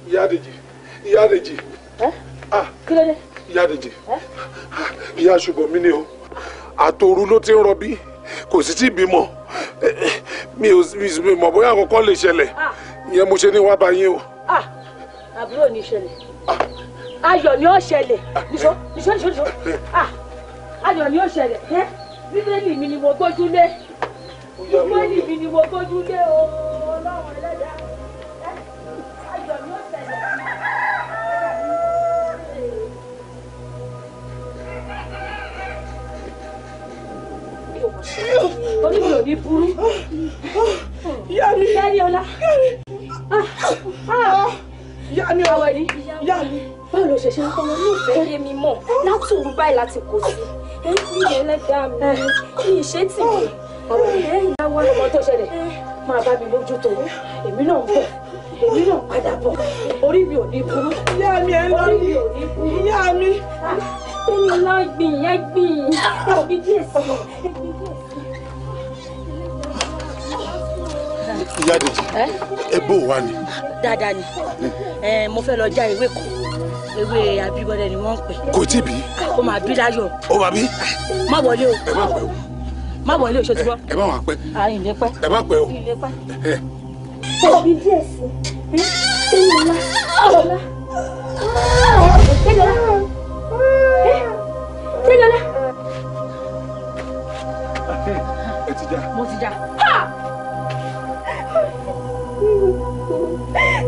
Ìyá Dèjì, Ìyá Dèjì. Kí ló dé? Ìyá Dèjì. Ìyá ṣùgbọ́n mi ni o. Àtòru ló ti ń rọbí. Kò sì tí bímọ. Mi ò mọ̀ bóyá àkọ́kọ́ lè ṣẹlẹ̀. Ìyẹn mo ṣe ní wá bá yín o. Àbúrò ní ṣẹlẹ̀. Ayọ̀ ni ó ṣẹlẹ̀. Níṣó. Ayọ̀ ni ó ṣẹlẹ̀. Bíbélì mi ni mo gbójúlé. Bíbélì mi ni mo gbójúlé o. Ọlọ́run ẹlẹ́dàá. Ayọ̀ ni ó ṣẹlẹ̀. Orí mi ò ní burú. Ìyá mi. Ìyá ni ọlá. Ìyá mi ọwọ́ ni. Ìyá mi. Báwo ló ṣe ṣe ń kọ́ wọn ní ìfẹ́? Yé mi mọ̀ látòrú báyìí láti kò sí. Ní ẹlẹ́dàá mi ní ìṣe tì mí. Ìyáwó ọmọ tó ṣẹlẹ̀ máa bá mi mójútó. Èmi náà ń bọ̀. Èmi náà padà bọ̀. Orí mi ò ní burú. Ìyá mi ẹ lọ Orí mi ò ní burú. Ìyá mi. Tẹ́mi ọlá gbìn yẹn gbìn. Ẹ̀bí díẹ̀ sí i. Ìyá Dèjì, ebó wa ni. Dáadáa ni. Mo fẹ́ lọ já ewé kan. Ewé abíbọ́dẹ ni wọ́n ń pè. Kò tí bí. Ó máa bí láyọ̀. Ó máa bí. Má wọlé o. Ẹ má pẹ́ o. Má wọlé o, ṣó ti gbọ́? Ẹ má wá pẹ́. Àyìn lè pẹ́. Ẹ má pẹ́ o. Ilé pẹ́. Ẹ̀bí díẹ̀ sí i. Tẹ́mi ọlá. Ọlá. Tẹ́mi ọlá. Tẹ́mi ọlá. Ẹ ti já. Mo ti já.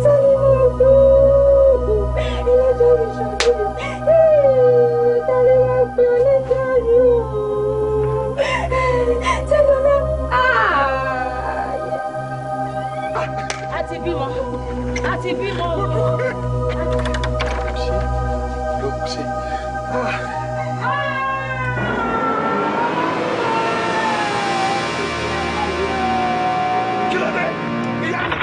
Sani mo kú. Ẹlẹ́jọ́ mi ṣàkóso. Tani wá pé ọlẹ́jọ́ mi o. Tẹ́mi ọlá. A ti bímọ. A ti bímọ. Ṣé. Kí ló dé? Ìyá mi.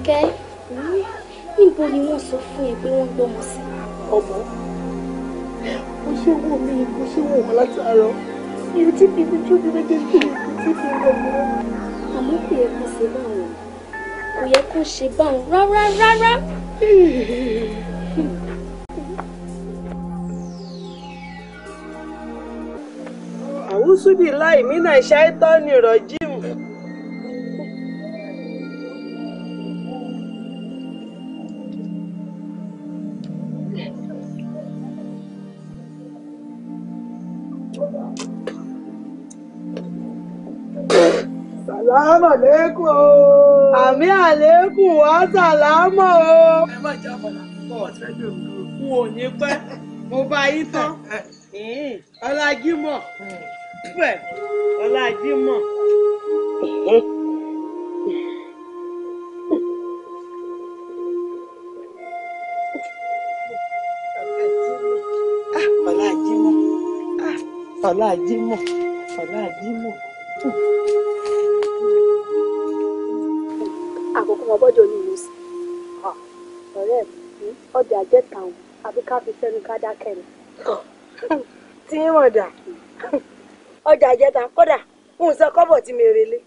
Àbíkẹ́, níbo ni wọ́n sọ fún ẹ pé wọ́n gbọ́mọ sí? Ọmọ, mo ṣe wò mí, mo ṣe wò wọ́n láti àárọ̀. Ibi tí mi ní tóbi méjèèjì tí mi rọ̀ mọ́. Àmọ́ kò yẹ kó ṣe báwọn. Kò yẹ kó ṣe báwọn rárá. Àwùsù bíi láì mí náà ṣáìtọ́ ni rọ̀jìm. Sàlámù àlékún o. Àmì àlékún wá sàlámù o. Ẹ má jà bọ̀lá púpọ̀ ọ̀sẹ̀ lè mú. N ò ní pẹ́, mo bá yín tán. Ọlájímọ̀. Fẹ́ Ọlájímọ̀. Ọlájímọ̀. Àkókò wọn bọ́jọ́ ní ìlú sí. Ọ̀rẹ́ mi, ọjà jẹ́ta òun, àbí ká fi sẹ́nu ká dákẹ́ ni. Tí wọ́n dà. Ọjà jẹ́ta kódà ń sọ kọ́bọ̀ tí mi relé.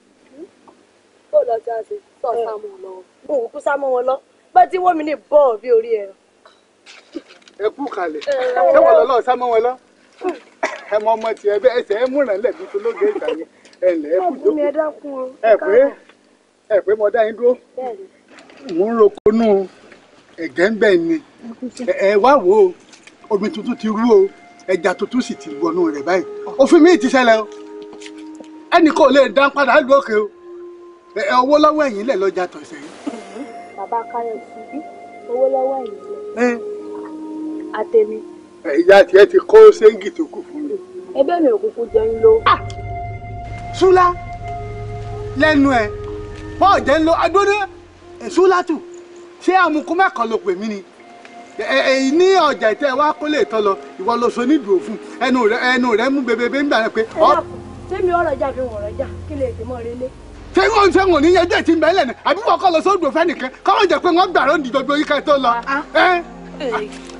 Tó lọ sí àṣẹ sọ sámú lọ. N ò kú sámú wọn lọ. Bá tí wọ́n mi ní bọ́ọ̀ bí orí ẹran. Ẹ kú kalẹ̀. Ṣé wọ́n lọ lọ́ọ̀ sámú wọn lọ? Ẹ mọ ọmọ tiẹ̀ bẹ́ẹ̀ ẹsẹ̀ ẹ múràn lẹ́bi tó lóge ìtàgé. Ẹ ǹlẹ́ ẹ kú jókòó. Ẹ pé mo dá yín dúró. Mo ń roko nù ẹ̀gẹ́ ń bẹ̀ ni. Ẹ wá wò ó, omi tuntun ti rú o, ẹja tuntun sì ti wọnú rẹ̀ báyìí. Òfin mi ti ṣẹlẹ̀ o. Ẹnì kò lè dá padà lókè o. Owó lọ́wọ́ ẹ̀yìn lẹ̀ lọ́jà tọ̀sẹ̀ yìí. Bàbá Káyọ̀sí, owó lọ́wọ́ ẹ̀yìn lẹ̀. Àtẹ̀mí. Ìyá tiẹ̀ ti kó séńgì tó kù fún mi. Ẹgbẹ́ mi ò kúkú jẹun ló. Súlá lẹ́nu ẹ̀ bọ́ọ̀ jẹ́ ń lo agbóná Súlátù ṣé amukú mẹ́kàn ló pè mí ni èyí ní ọjà ìtẹ́ wa kó lè tọ́ lọ ìwọ ló so nídùú òfun ẹnu rẹ mú bebebe ń gbà pé. Sẹ́mi ọ̀rọ̀ jà fi wọ̀n rẹ̀ jà kí lè tèmọ́ relé. ṣé wọ́n ní ẹjẹ́ tí ń bẹ́ẹ̀ lẹ́nu àbí wọ́n kọ́ lọ sódò fẹ́ nìkan káwọn jẹ́ pé wọ́n gbàrọ́ ní gbogbo yíká tó lọ.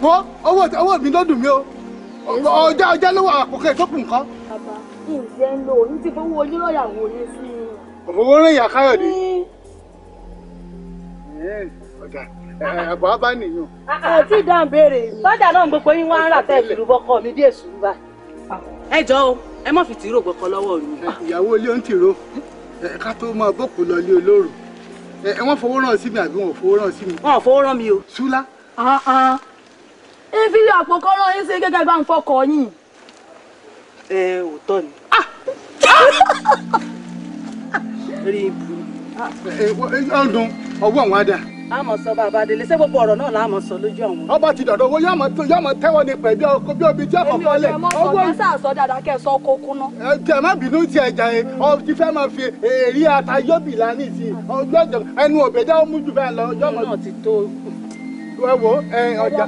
Wo owó mi ló dùn mí o ọjà lówó àkókò tó kù nǹkan. Bàbá ìṣe ń lo òun ti fowó onírọ̀yàwó yẹn sí i. Òfowó rìn yà Káyọ̀dé. Ọjà àbọ̀ bá nìyàn. Àti ìdáhùn béèrè mi. Sọ́jà náà gbogbo yín wá ń rà tẹ́ ìlú bọ́kọ mi bí èṣù bá. Ẹ jọ̀ọ́ o, ẹ má fi tìró gbọ́kọ lọ́wọ́ mi. Ìyàwó ilé ń tìró ká tó máa bókù lọ ilé olóró. Wọ́n fowó rán sí mi àbí wọn ò fowó rán sí mi. Wọn ò fowó rán mi o. Súlá. Ìfi àpò kọ́rọ́ yín sí gẹ́gẹ́ bá ń fọkọ̀ yín. Òótọ́ ni. Rí ibu. Ọdún ọwọ́ àwọn adà. A mọ̀ sọ bàbá Délé, ṣé gbogbo ọ̀rọ̀ náà la mọ̀ sọ lójú àwọn. Ọba ti dọ̀dọ̀ owó yóò mọ̀ tẹ́wọ́ ní pẹ̀lú ọkọ̀ bí omi tí ọkọ̀ fọ́lẹ̀. Èmi ò lè mọ̀ sọ sọ dáadáa kẹ́ ẹ sọ kókó ná. Ẹ má bínú ti ẹja yẹn, ọ ti fẹ́ máa fi èrí ata yóbì lánìí sí i. Ẹnu òbẹ̀dá ó mú jù bẹ́ẹ̀ lọ. Ọjọ́ náà ti tó. Ẹ wo ọjà.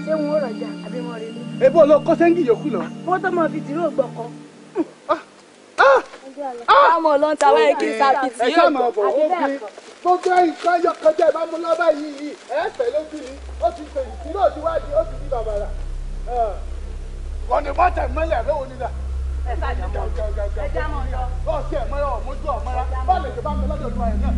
Ṣé wọn ò rọjà àbí wọn rí lé? Ebo ló kó sẹ́ńgì yòókù lọ. Wọ́n tó máa fi tìró gbọ́kọ. Àmọ́ ló ń ta wáyé kí n sábìtì yóò gbọ́. Gbogbo nǹkan yọkọjá ìbámu lọ́ba yìí ẹ̀ẹ́fẹ̀ lójú ni ó ti fèrè sí náà síwájú ó ti di bàbàrà. Wọ́n ní wọ́n tẹ̀ mọ́lẹ̀ lówó nílà. Ẹ sájà mọ́ lọ. Ẹ já mọ́ lọ. Bọ́ọ̀sì ẹ̀ mọ́ra ọ̀mójú ọ̀mọ́ra bọ́ọ̀lù ìjọba mi lọ́dọ̀ ìlú ayé náà.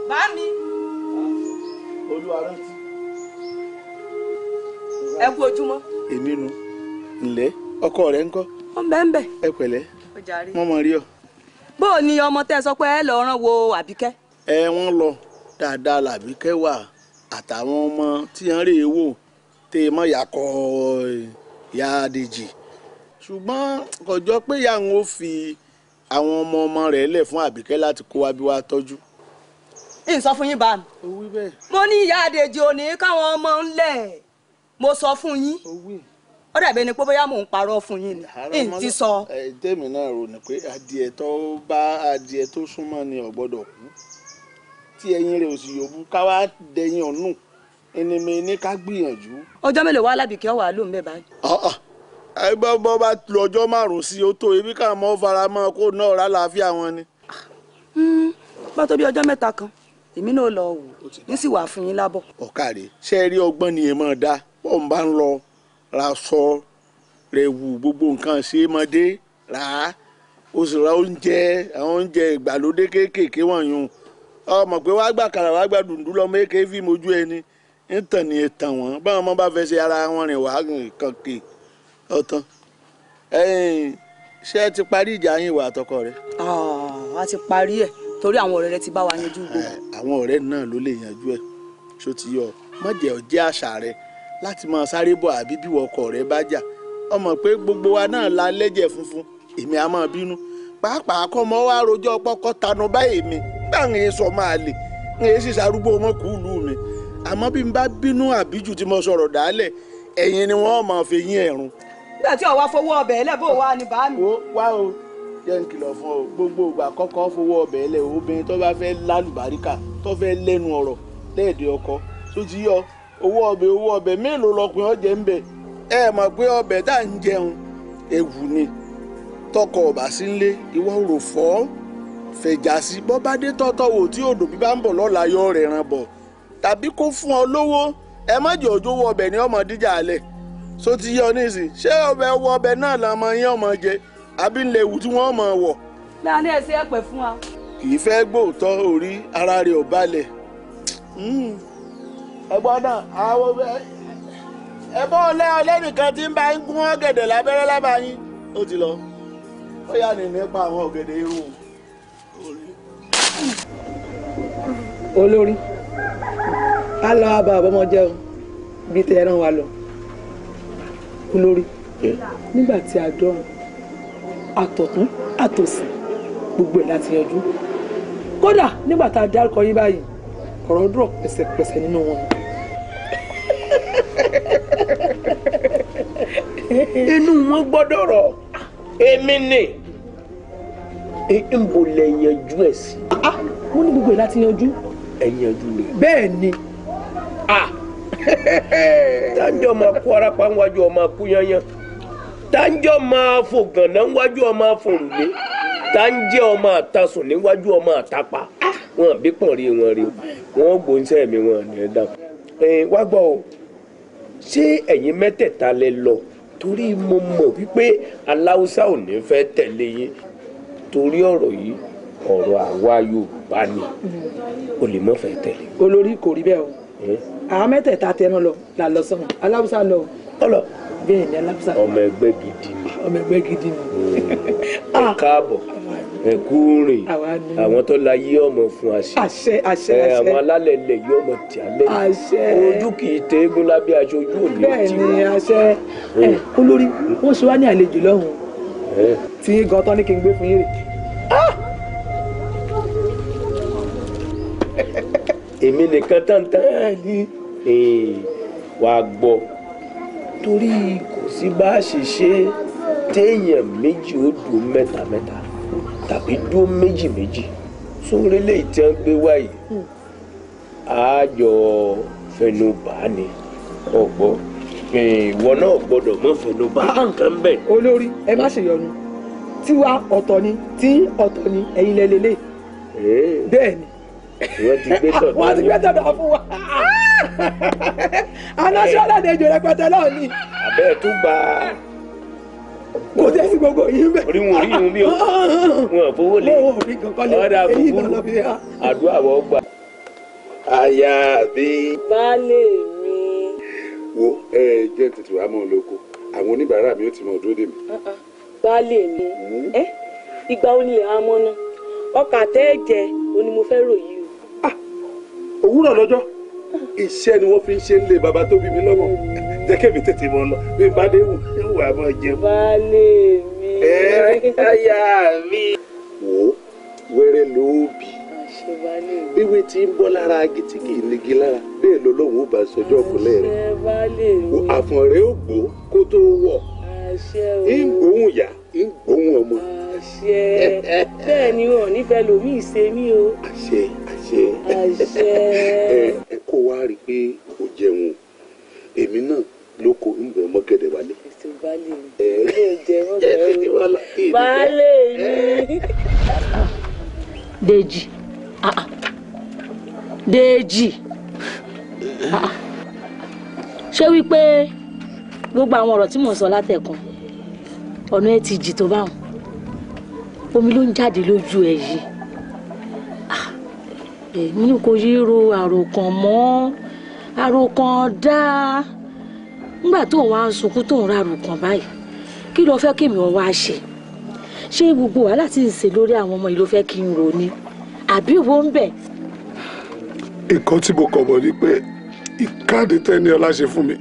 Bámi. Olúwa rántí. Ẹ kú ojúmọ́. Èmi nu ǹlẹ́ ọkọ rẹ ńkọ́. Ó ń bẹ́ẹ̀ bẹ́ẹ̀. Ẹ pẹ̀lẹ́ wọ́n mọ rí ọ. Bó o ní ọmọ tẹ́ ẹ sọ pé ẹ lọ rán wo Àbíkẹ́. Wọ́n lọ dáadáa làbíkẹ́ wà àtàwọn ọmọ tí wọ́n rè é wò tẹ́ ẹ mọ́ yàkọ́ ìyá Adéjì ṣùgbọ́n kò jọ pé ìyá òun ó fi àwọn ọmọ rẹ̀ lẹ̀ fún Àbíkẹ́ láti kó wá bí wá tọ́jú. Ń sọ fún yín bá mi. Ó wí bẹ́ẹ̀. Mo ní ìyá Adéjì ò ní káwọn ọmọ ń lẹ̀. Mo sọ fún yín. Ó wí. ó dàbí ẹni pé bóyá mò ń parọ́ fún yín ni n ti sọ. tèmi náà rò ní pé adìẹ tó bá adìẹ tó súnmọ́ ni ò gbọ́dọ̀ kú tí ẹyin rẹ̀ ò sì yòbú ká wá dẹyin ọ̀nù ẹni mi ní ká gbìyànjú. ọjọ́ mélòó wá Lábìkẹ́ wà ló ń bẹ̀ báyìí. bọ́ bá lọ́jọ́ 5 sí ó tó ebi ká mọ́ fara mọ́ kó náà rà láàfíà wọn ni. bá tó bí ọjọ́ 3 kan èmi náà lọ wò ní sì wà fún yín lábọ̀. ọ̀kàrẹ̀ ṣe rí ọgbọ́n ni èèmọ̀ dá bọ́ ń bá ń lọ ra sọ rẹ̀ wù gbogbo nǹkan ṣe mọ́dé rà á ó sì ra oúnjẹ àwọn oúnjẹ ìgbàlódé kéékèèké wọ̀nyún ọmọ pé wàá gbà kàrà wàá gbà dùndú lọ́mọ èké fi mojú ẹni ń tàn ní ìtàn wọn báwọn ọmọ bá fẹ́ ṣe ara wọn rìn wàá kànkè ọ̀tán. ṣé ẹ ti parí ìjà yín ìwà àtọkọ rẹ. a ti parí ẹ̀ torí àwọn ọ̀rẹ́ rẹ ti bá wa yanjú gbogbo. àwọn ọ̀rẹ́ náà ló lè yanjú ẹ̀ ṣó ti yọ má jẹ́ ó jẹ́ àṣà rẹ láti máa sáré bọ̀ àbí bí ọkọ rẹ bá jà ọmọ pé gbogbo wa náà la lẹ́jẹ̀ funfun èmi á máa bínú pàápàá kọ́ mọ́ wá rojọ́ pọ́kọ́ tanu báyìí mi báwọn èèyàn sọ máa lè ń èyí sì sàrúgbó wọn kú lù mí àmọ́ bí n bá bínú àbíjù tí mo sọ̀rọ̀ dálẹ̀ ẹ̀yin ni wọ́n máa fi yín ẹ̀rùn. nígbà tí ọ̀wá fowó ọbẹ̀ ẹlẹ́bọ̀ wà ní bàámi. wá o jẹ́ n kìlọ̀ fún ọ gbogbo ìgbà kọ́kọ́ fowó ọbẹ̀ ẹlẹ́ obìnrin tó bá fẹ́ lálùbáríkà tó fẹ́ lẹ́nu ọ̀rọ̀ lẹ́ẹ̀dẹ̀ ọkọ tó ti yọ owó ọbẹ̀ mélòó lọkùnrin ọ̀jẹ̀ ń bẹ̀ ẹ mọ̀ pé ọbẹ̀ tá à ń jẹun ewu ni tọkọ ọba sí nlé ìwọ rò fọ́ fẹ̀jà sí bọ́ bá dé tọ́tọ́ wò tí odò bí bá ń bọ̀ lọ́la yọ rẹ̀ ràn bọ̀ tàbí kó fún ọ lówó ẹ má jẹ́ òjò wọ ọbẹ̀ ní ọmọ díjà alẹ̀ so ti yọ nísìn ṣé ọbẹ̀ náà làmọ yín ọmọ jẹ àbí ń lè wù tí wọ́n mọ̀ wọ̀. láàánú ẹ̀ sí ẹ̀pẹ̀ fún wa. kì í fẹ́ gbóòótọ́ orí ara rẹ̀ ò balẹ̀ ẹgbọ́n náà àwọn ẹbọ ọlẹ́nìkan tí ń bá ń gún ọ̀gẹ̀dẹ̀ lábẹ́rẹ́ lábàáyín ó ti lọ ó yà ní nípa àwọn ọ̀gẹ̀dẹ̀ irú olórí a lọ abà ọmọ jẹun bí tẹ ẹran wa lọ olórí nígbà tí a dọrùn àtọ̀tún àtòsì gbogbo ẹ̀ láti yanjú kódà nígbà tá a dárúkọ yín báyìí ọ̀rọ̀ dúró pẹ̀sẹ̀pẹ̀sẹ̀ nínú wọn. inú wọn gbọ́dọ̀ rọ̀ èmi ni nbọ lẹ yanjú ẹ sí. mo ní gbogbo ẹ̀ láti yanjú. ẹ yanjú rẹ. bẹ́ẹ̀ ni. táǹjọ́ máa kó arapa níwájú ọmọ akú yanyan táǹjọ́ máa fò gànà níwájú ọmọ afòrùlé táǹjẹ́ ọmọ àtasùn níwájú ọmọ àtàpá wọn àbí pọ̀n rí wọn rí wọn gbóńsẹ́ mi wọn ní ẹ dà. wá gbọ́ o ṣé ẹ̀yin mẹ́tẹ̀ẹ̀ta lẹ lọ torí mo mọ̀ wípé aláùsá ò ní fẹ́ tẹ̀lé yín torí ọ̀rọ̀ yìí ọ̀rọ̀ àwa Yorùbá ni o lè mọ̀ fẹ́ tẹ̀lé. olórí kò rí bẹ́ẹ̀ o àwọn mẹ́tẹ̀ẹ̀ta tẹnu lọ là lọ sọ́run aláùsá lọ ọlọ bẹ́ẹ̀ ni aláùsá. ọmọ ẹgbẹ́ gidi ni. ọmọ ẹgbẹ́ gidi ni. ẹ káàbọ̀ ẹ kú rìn àwọn tó la yí ọmọ fún àṣẹ. àṣẹ àṣẹ ẹ àṣẹ. àwọn alálẹ̀ ilẹ̀ yí ọmọ tí a lẹ̀. àṣẹ. ojú kì í tẹ eégún lábẹ́ aṣọ ojú òní. bẹ́ẹ̀ ni àṣẹ. olórí wọ́n ṣe wá ní àlejò lọ́hùn tí gan tán ní kí n gbé fún yín rè. èmi nìkan tántán wàá gbọ́ torí kò sí bá a ṣe ṣe téèyàn méjì ó dùn mẹ́ta mẹ́ta tàbí dúró méjì méjì sórí lè tí wọ́n gbé wáyé àjọ fẹnu bá ní ọ̀pọ̀ ìwọ náà gbọ́dọ̀ mọ́ fẹnu bá nǹkan bẹ́ẹ̀. olórí ẹ má ṣèyọnu tiwa ọ̀tọ̀ ni tí ọ̀tọ̀ ni ẹ̀yin lẹ́lẹ́lẹ́ bẹ́ẹ̀ ni wọ́n ti gbé tọ̀dọ̀ wọ́n ti gbé tọ̀dọ̀ fún wa aláṣọ aládejò rẹpẹtẹ náà ni. àbẹ́ẹ̀ tó gba kò tẹ́ sí gbogbo yìí bẹ́ẹ̀. orí wọn rí yun bí o wọn fowó lé ọ̀dà kúkúrú àdúrà wọ́n gbà. aya bí. baálé mi. wo jẹ́ tètè wàá mọ́ ọ lóko àwọn oníbàárà mi ó ti mọ òdúró dè mí. baálé mi ìgbà wo nílẹ̀ á mọ́ náà ọkà tẹ́ ẹ jẹ òní mo fẹ́ ròyìn o. òwúrọ̀ lọ́jọ́ iṣẹ́ ni wọ́n fi ń ṣe ń lé bàbá tó bí mi lọ́wọ́ jẹ́ kẹ́mi tètè mọ́ lọ bí bá dé wà mọ́ jẹun. baálé mi. aya mi. wò ó wẹ́rẹ́ ló bí bíwé tí ń bọ́ lára agi tí kì í nigi lára bẹ́ẹ̀ lọ́lọ́run ó bá sọjọ́ ọ̀kúnlẹ̀ rẹ̀ àfọ̀nrẹ́ ó gbó kó tó wọ̀ ń gbóhùn yá ń gbóhùn ọmọ. bẹ́ẹ̀ ni wọn ò nífẹ̀ẹ́ lòmí ìṣe mí o. àṣẹ ẹ kó wá rí i pé kò jẹun èmi náà ló kó ń bẹ mọ́gẹ́dẹ̀ wálé. baálé mi. Dèjì Dèjì ṣé wípé gbogbo àwọn ọ̀rọ̀ tí mò ń sọ látẹ̀kan ọ̀nà ẹ ti jì tó báwọn omi ló ń jáde lójú ẹ yìí èmi kò yí ro àròkàn mọ́ àròkàn dáa nígbà tó ń wá ń sunkún tó ń ra àròkàn báyìí kí ló fẹ́ kí mi ò wá ṣe ṣé gbogbo wàhálà tí ń ṣe lórí àwọn ọmọ yìí ló fẹ́ kí n rò ní àbí ìwọ ń bẹ̀. nǹkan tí mo kọ̀ mọ́ ni pé ìkáàdì tẹ́ni ọlá ṣe fún mi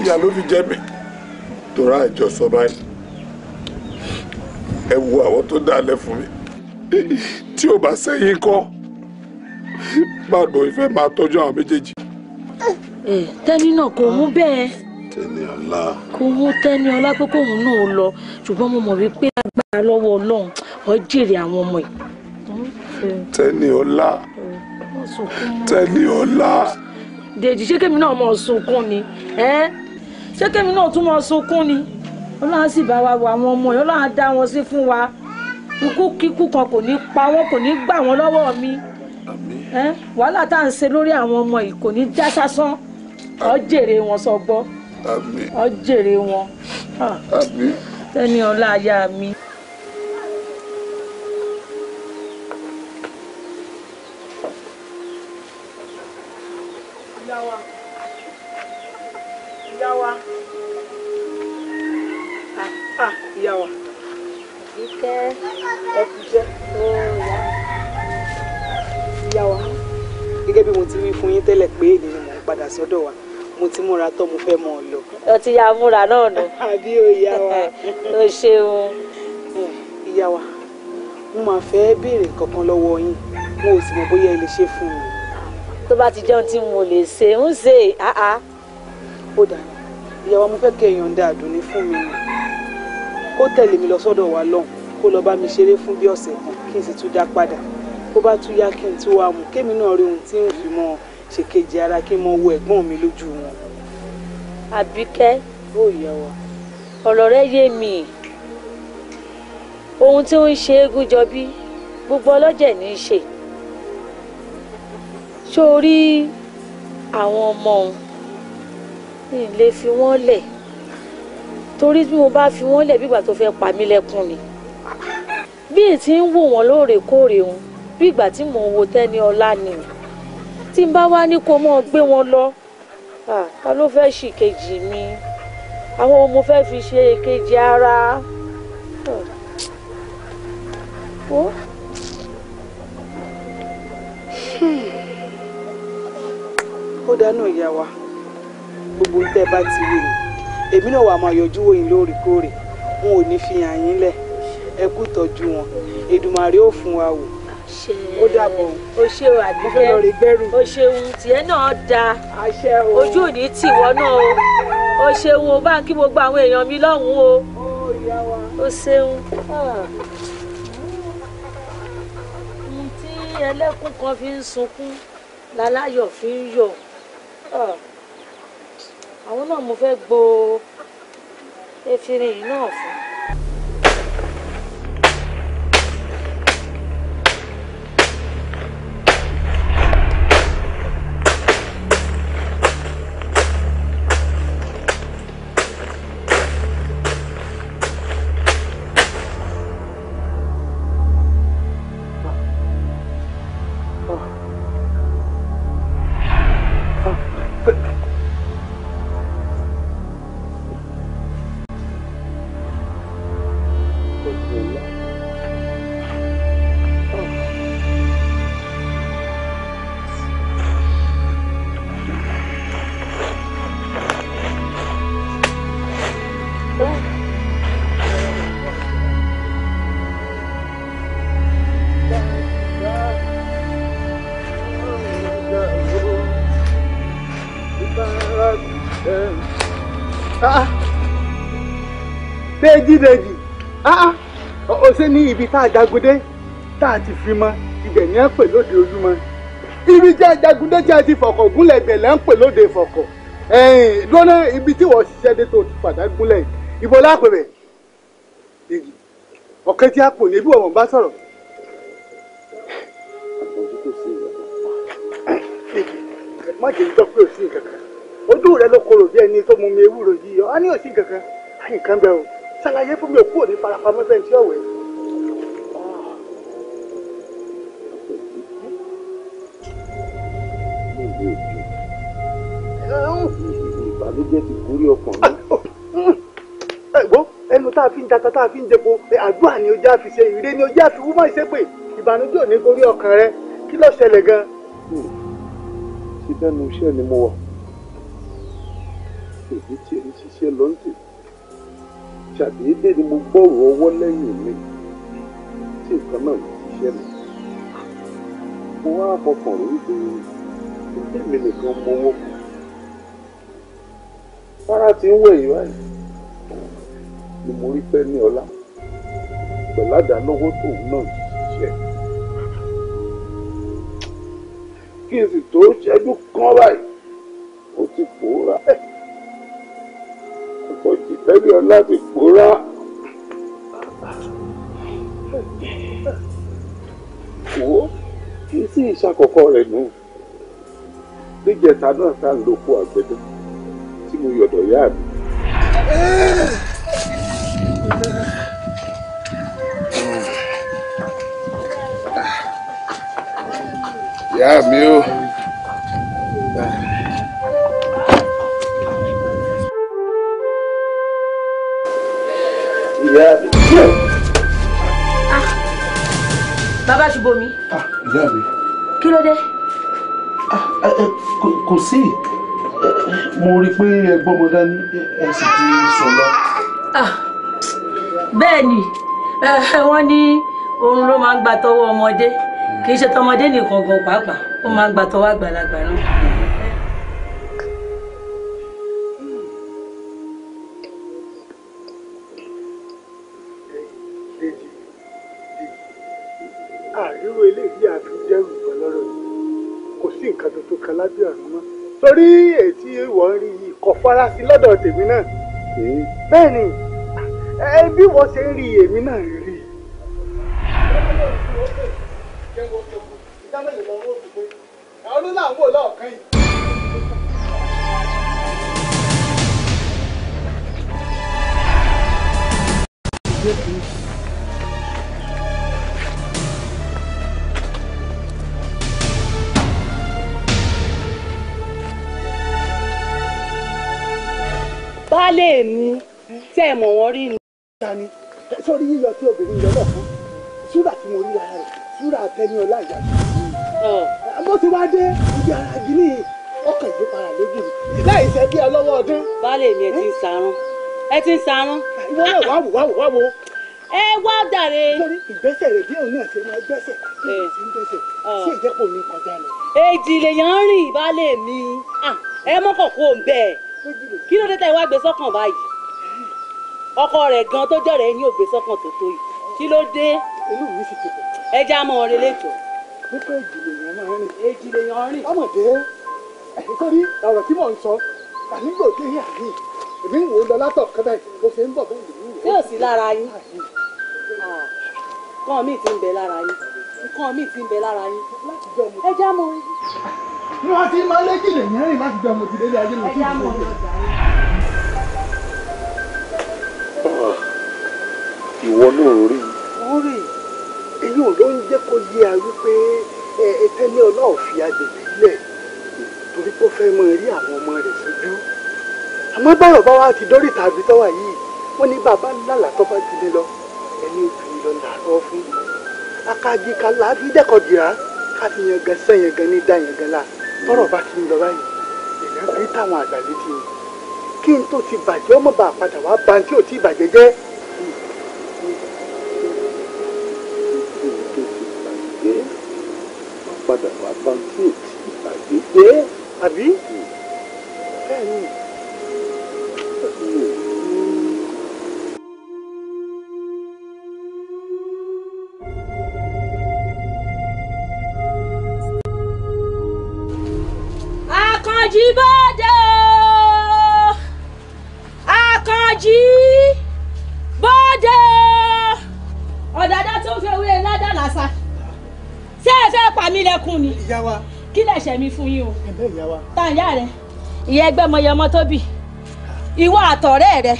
ìyá ló fi jẹ́ mi tòrá ìjọsọ báyìí ẹ wo àwọn tó dálẹ̀ fún mi tí ò bá sẹ́yìn kọ́ gbàgbọ́ ìfẹ́ máa tọ́jú àwọn méjèèjì. tẹ́ni náà kò mú bẹ́ẹ̀ Tẹ́niọlá kò mú Tẹ́niọlá pé kóun náà lọ ṣùgbọ́n mo mọ̀ wípé agbára lọ́wọ́ Ọlọ́run ó jèrè àwọn ọmọ yìí. Tẹ́niọlá Tẹ́niọlá. Dèjì ṣé kémi náà mọ̀ sunkún ni ṣé kémi náà tún mọ̀ sunkún ni Ọlọ́run sì bá wa wo àwọn ọmọ yìí Ọlọ́run á dá wọn sí fún wa ikú kíkú kan kò ní pa wọ́n kò ní gbà wọ́n lọ́wọ́ mi wàhálà tá à ń ṣe lórí àwọn ọmọ yìí kò ní já sásán ó jèrè wọn sọ gbọ́ ó jèrè wọn Tẹ́niọlá aya mi. ìyá wa Ìkẹ́ ẹ̀kújẹ́ ìyá wa gẹ́gẹ́ bí mo ti wí fún yín tẹ́lẹ̀ pé èdè ni mò ń padà sọ́dọ̀ wa mo ti múra tán mo fẹ́ mọ́ ọ lọ. ó ti ya múra náà nù. àbí o ìyá wa. o ṣeun. ìyá wa mo máa fẹ́ béèrè kankan lọ́wọ́ yín mo ò sì mọ̀ bóyá ẹ lè ṣe fún mi. tó bá ti jẹun tí mo lè ṣe ń ṣe ó dà ìyá wa mo fẹ́ kẹ́ yọ̀ǹda Àdùnní fún mi nù kó tẹ̀lé mi lọ sọ́dọ̀ wa lọ́hùn kó lọ bá mi ṣeré fún bí ọ̀sẹ̀ kan kí n sì tún dá padà kó bá tún yá kí n tún wá mú kémi náà rí ohun tí n fi mọ ṣèkejì ara kí n mọ wo ẹ̀gbọ́n mi lójú wọn. Àbíkẹ́ ó ìyá wa. ọ̀rọ̀ rẹ yé mi ohun tí ó ń ṣe eégún jọ bí gbogbo ọlọ́jẹ̀ ní í ṣe ṣó rí àwọn ọmọ òun ní lè fi wọ́n lẹ̀ torí bí mo bá fi wọ́n lẹ̀ bígbà tó fẹ́ pa mí lẹ́kún ni bí ètí ń wò wọ́n lóòrèkóòrè òun bí ìgbà tí mò ń wo Tẹ́niọlá ni tí n bá wá ní kó mọ́ gbé wọn lọ ta ló fẹ́ ṣì kejì mi àwọn ọmọ fẹ́ fi ṣe kejì ara ó dáná ìyá wa gbogbo ń tẹ́ bá ti rí ni èmi náà wà máa yọjú wò yín lóòrèkóòrè wọn ò ní fi hàn yín lẹ̀ ẹ kú tọ́jú wọn Èdùmàrè ó fún wa wò ó dàbọ̀ o ṣe o Àbíkẹ́ o ṣeun tiẹ̀ náà da ojú òní tìwọ́ náà o ṣeun o bá ń kí gbogbo àwọn èèyàn mi lọ́hùn-ún o ṣeun. ohun tí ẹlẹ́kùn kan fi ń sunkún láláyọ̀ fi ń yọ̀ àwọn náà mo fẹ́ gbo efirin yìí náà fún. Déjì ó ṣe ní ibi tá a jagundé tá a ti fi mọ ibẹ̀ ní ẹ̀ ń pè lóde Ojúmọ́ ibi tí a jagundé tí a ti fọ̀kọ̀ gúnlẹ̀ ibẹ̀ lẹ́ ń pè lóde Ìfọ̀kọ̀ lọ́nà ibi tí wọ́n ṣiṣẹ́ dé tó ti padà gúnlẹ̀ ibo lápẹ̀bẹ̀ Déjì ọ̀kẹ́ tí a pò ní ibi wọ̀n bá sọ̀rọ̀. má jẹ́ ìjọ pé òsì kankan ojú rẹ ló korò bí ẹni tó mú mi ewúro yìí ọ á ní òsì kankan àyìn kan bẹ o ṣàlàyé fún mi òkú òní farapamọ́ bẹ́ẹ̀ tí ọ̀wẹ́. ìbànújẹ́ ti gorí ọkàn mi. ẹ̀gbọ́n ẹnu tá a fi ń jata tá a fi ń jẹpo àdúrà ni ojú àfi ṣe ìrè ni ojú àfi wúmọ̀ ìṣépè ìbànújẹ́ ò ní gorí ọkàn rẹ kí ló ṣẹlẹ̀ gan. ṣé bẹ́ẹ̀ni iṣẹ́ ni mo wà èyí tí èyí ṣiṣẹ́ lọ ń tè ṣàdédé ni mo gbọ́rọ̀ ọwọ́ lẹ́yìn mi tí nǹkan náà ti ṣiṣẹ́ mi mo wá fọkàn rí pé èmi nìkan mọ́wọ́ fara ti ń wẹ̀ yìí báyìí ni mo rí pẹ́ ní ọlá pẹ̀lú àdánlọ́wọ́ tóun náà ṣiṣẹ́ kí n sì tó ṣẹ́jú kán báyìí ó ti pòórá ọkọ̀ jìtẹ́lẹ̀ ọlá ti pòórá. wo kì í sí ìṣàkọ́kọ́ rẹ̀ nù níjẹta náà tá à ń lóko àgbẹ̀dẹ tí mo yọ̀dọ̀ yá mi. ìyá mi o. ìyá mi. Bàbá Ṣùbọ́mi. ìyá mi. Kí ló dé? Kò sí mo rí i pé ẹgbọ́n mo dání ẹ sì ti sùn lọ. Bẹ́ẹ̀ ni wọ́n ní oorun ló máa ń gba tọwọ́ ọmọdé kì í ṣe tọmọdé nìkan gan pàápàá ó máa ń gba tọwọ́ àgbàlagbà náà. àríwó eléyìí àfi dẹ́rù ìbọn lọ́rọ̀ yìí kò sí nǹkan tuntun kan lábẹ́ ọ̀run mọ́ torí ètí ìwọ ń rí yìí kò fara sí lọ́dọ̀ tèmi náà bẹ́ẹ̀ ni bí wọ́n ṣe ń rí èmi náà rí rí. ọdún náà ń wò lọ́ọ̀kan yìí. baálé mi tẹ́ ẹ̀ mọ̀ wọ́n rí ni. Tani sórí yíyọ tí obìnrin yọ náà fún súrà tí mo rí lára rẹ̀ súrà Tẹ́níọlá ìyá mi. mo ti wá dé ibi ara gíní ọkàn yìí para lójú mi láì ṣe bí ọlọ́wọ́ ọdún. baálé mi ẹ ti ń sarun ẹ ti ń sarun. ìwọ náà wá wò wá wò wá wò. ẹ wá dàre. sórí ìgbésẹ̀ rẹ̀ bí òun náà ṣe máa gbẹ́sẹ̀ bí òun ti ń gbẹ́sẹ̀ sí ìjẹ́pọ̀ mi kọjá lọ. èjì lèèyàn ń rìn baálé mi ẹ mọ́kàn kó o ń bẹ́ẹ̀ kí ló dé tẹ́ ẹ wá gbé sọ́kàn báyìí ọkọ rẹ̀ gan tó jọ̀rọ̀ ẹ̀yìn ò gbé sọ́kàn tó tó yìí kí ló dé. inú mi sì ti bọ̀. ẹ já mọ́ ọ̀rẹ́ lẹ́tọ̀ọ́. nípa èjì lèèyàn máa ń rìn. èjì lèèyàn ń rìn. ọmọdé sórí ọ̀rọ̀ tí mò ń sọ ànígbò dé yà mí èmi ń wò ó lọ látọ̀ kẹ́bẹ́ bó ṣe ń bọ̀ bẹ́ẹ̀ lè wò. tí ò sí lára yín nǹkan míì ti ń bẹ lára yín nǹkan míì ti ń bẹ lára yín ẹ já mọ́ ọ̀rẹ́. ní wọ́n ti máa lé jìnnà yẹn rìn láti jọ mọ̀tì lélẹ̀ ayé mi. ẹ já mọ́ ọ̀rẹ́ ọjà yín. ìwọ náà rí i. ó rí èyí ò ló ń jẹ́ kó yé a wípé Tẹ́níọlá ò fi agbègbè lẹ̀ torí pé ó fẹ́ mọ rí àwọn ọmọ rẹ̀ sójú. àmọ́ báyọ̀ bá wa ti dórí tàbí tọ́wà yìí wọ́n ní bàbá ńlá tó bá ti ní lọ ẹni obìnrin lọ làárọ̀ fún. akájí ká láàbí dẹ́kọ̀dìrá ká fi yan gan sẹ́yìn gan ní dá yẹn gan la tọ́rọ̀ bá ti ń lọ báyìí èèyàn fi táwọn àgbà létí ni kí n tó ti bàjẹ́ ọmọ bá padà wá ba tí ò tí ì bàjẹ́ jẹ́. padà wá bá tí ò tí ì bàjẹ́ jẹ́. àbí bẹ́ẹ̀ ni. Àkànjí bọ́dẹ ọ̀dàdá tó fẹ́ wé ládà lásà ṣé ẹ fẹ́ pa mí lẹ́kùn ni. ìyá wa. kí lè ṣe mí fún yín o. ẹ̀bẹ̀ ìyá wa. tá ìyá rẹ ìyá ẹgbẹ́ ọmọ yẹn ọmọ tó bì ìwọ àtọ̀rẹ́ rẹ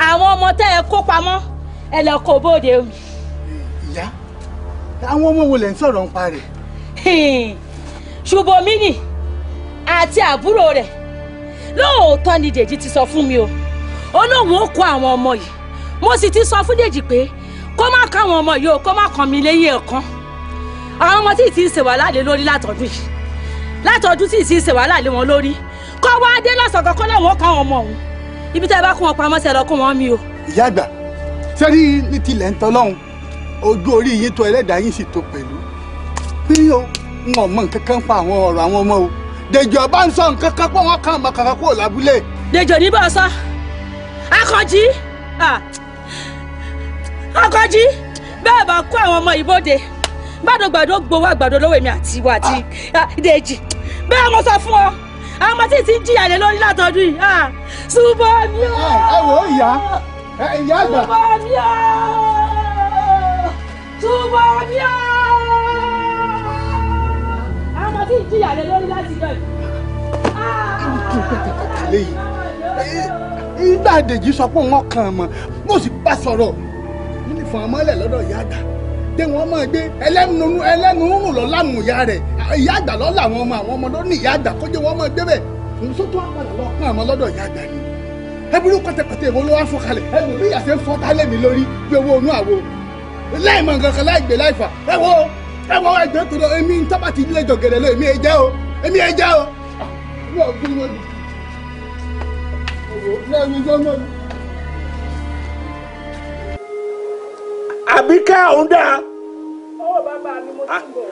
àwọn ọmọ tẹ́ ẹ kó pamọ́ ẹ lọ kó bóde omi. ìyá àwọn ọmọ wo lẹ ń sọ̀rọ̀ ń pa rẹ̀. Ṣùbọ́mínì àti àbúrò rẹ̀ lóòótọ́ ni Dèjì ti sọ fún mi o ó lóun ó kó àwọn ọmọ yìí mo sì ti sọ fún Dèjì pé kó má ká àwọn ọmọ yìí o kó má kàn mí lẹ́yìn ẹ̀kan àwọn ọmọ tí ì ti ń ṣe wàhálà lé lórí látọdún yìí látọdún tí ì ti ń ṣe wàhálà lé wọn lórí kó wá dé lọ́sàn-án kọ́ lẹ́wọ̀n ká àwọn ọmọ ọ̀hún ibi tẹ́ ẹ bá kó wọn pamọ́ sí ẹ lọ kó wọn mi o. ìyá àgbà sẹ́rí ní tilẹ̀ ń tọ́lọ́hún ojú orí yín tó ẹlẹ́dàá yín sì tó pẹ̀lú bí o ń mọ nǹkan kan pa àwọn ọ̀rọ̀ àwọn ọmọ o Dèjì ọba ń sọ nǹkan kan pé wọ́n kàn mọ́ kankan kúrò lábúlé. Dèjì ò ní bá ọ sọ Àkànjí Àkànjí bẹ́ẹ̀ bá kó àwọn ọmọ ìbòde gbàdógbàdó gbowó àgbàdo lọ́wọ́ èmi àti ìwà àti Dèjì bẹ́ẹ̀ mo sọ fún ọ àwọn ọmọ tí ì ti ń jìyà lé lórí látọdún yìí Ṣùbọ́mi o. ẹ wò ó ìyá àgbà. Ṣùbọ́mi o Ṣùbọ́mi o àwọn ọmọ tí ì jìyà lé lórí láti jọ yìí. kí n tètè tẹ̀lé yìí ìgbà Dèjì sọ pé wọ́n kàn án mọ́ mo sì bá sọ̀rọ̀ mo lè fọn ọmọlẹ̀ lọ́dọ̀ ìyá àgbà dé wọn máa gbé ẹlẹ́nu rùn lọ láwọn ìyá rẹ̀ ìyá àgbà lọ́ làwọn ọmọ ló ní ìyá àgbà kó jẹ́ wọ́n máa gbé bẹ́ẹ̀ òun tó tó àpàdà lọ kàn án mọ́ lọ́dọ̀ ìyá àgbà ni ẹbúrú kọ́tẹ́kọ́tẹ́ ìwọ ló wá fọ́ kalẹ̀ ẹnu bí ìyá ṣe ń fọ́ kálẹ̀ mi lórí bí owó inú àwo láì mọ nǹkan kan láì gbé láì fà ẹ wo ẹgbẹ́ tó lọ èmi tábà ti ilé jọ̀gẹ̀dẹ̀ lọ èmi ẹ jẹ́ o èmi ẹ jẹ́ o. Àbíkẹ́ ọ̀hún dáa. ọwọ́ bàbá mi mo ti ń bọ̀.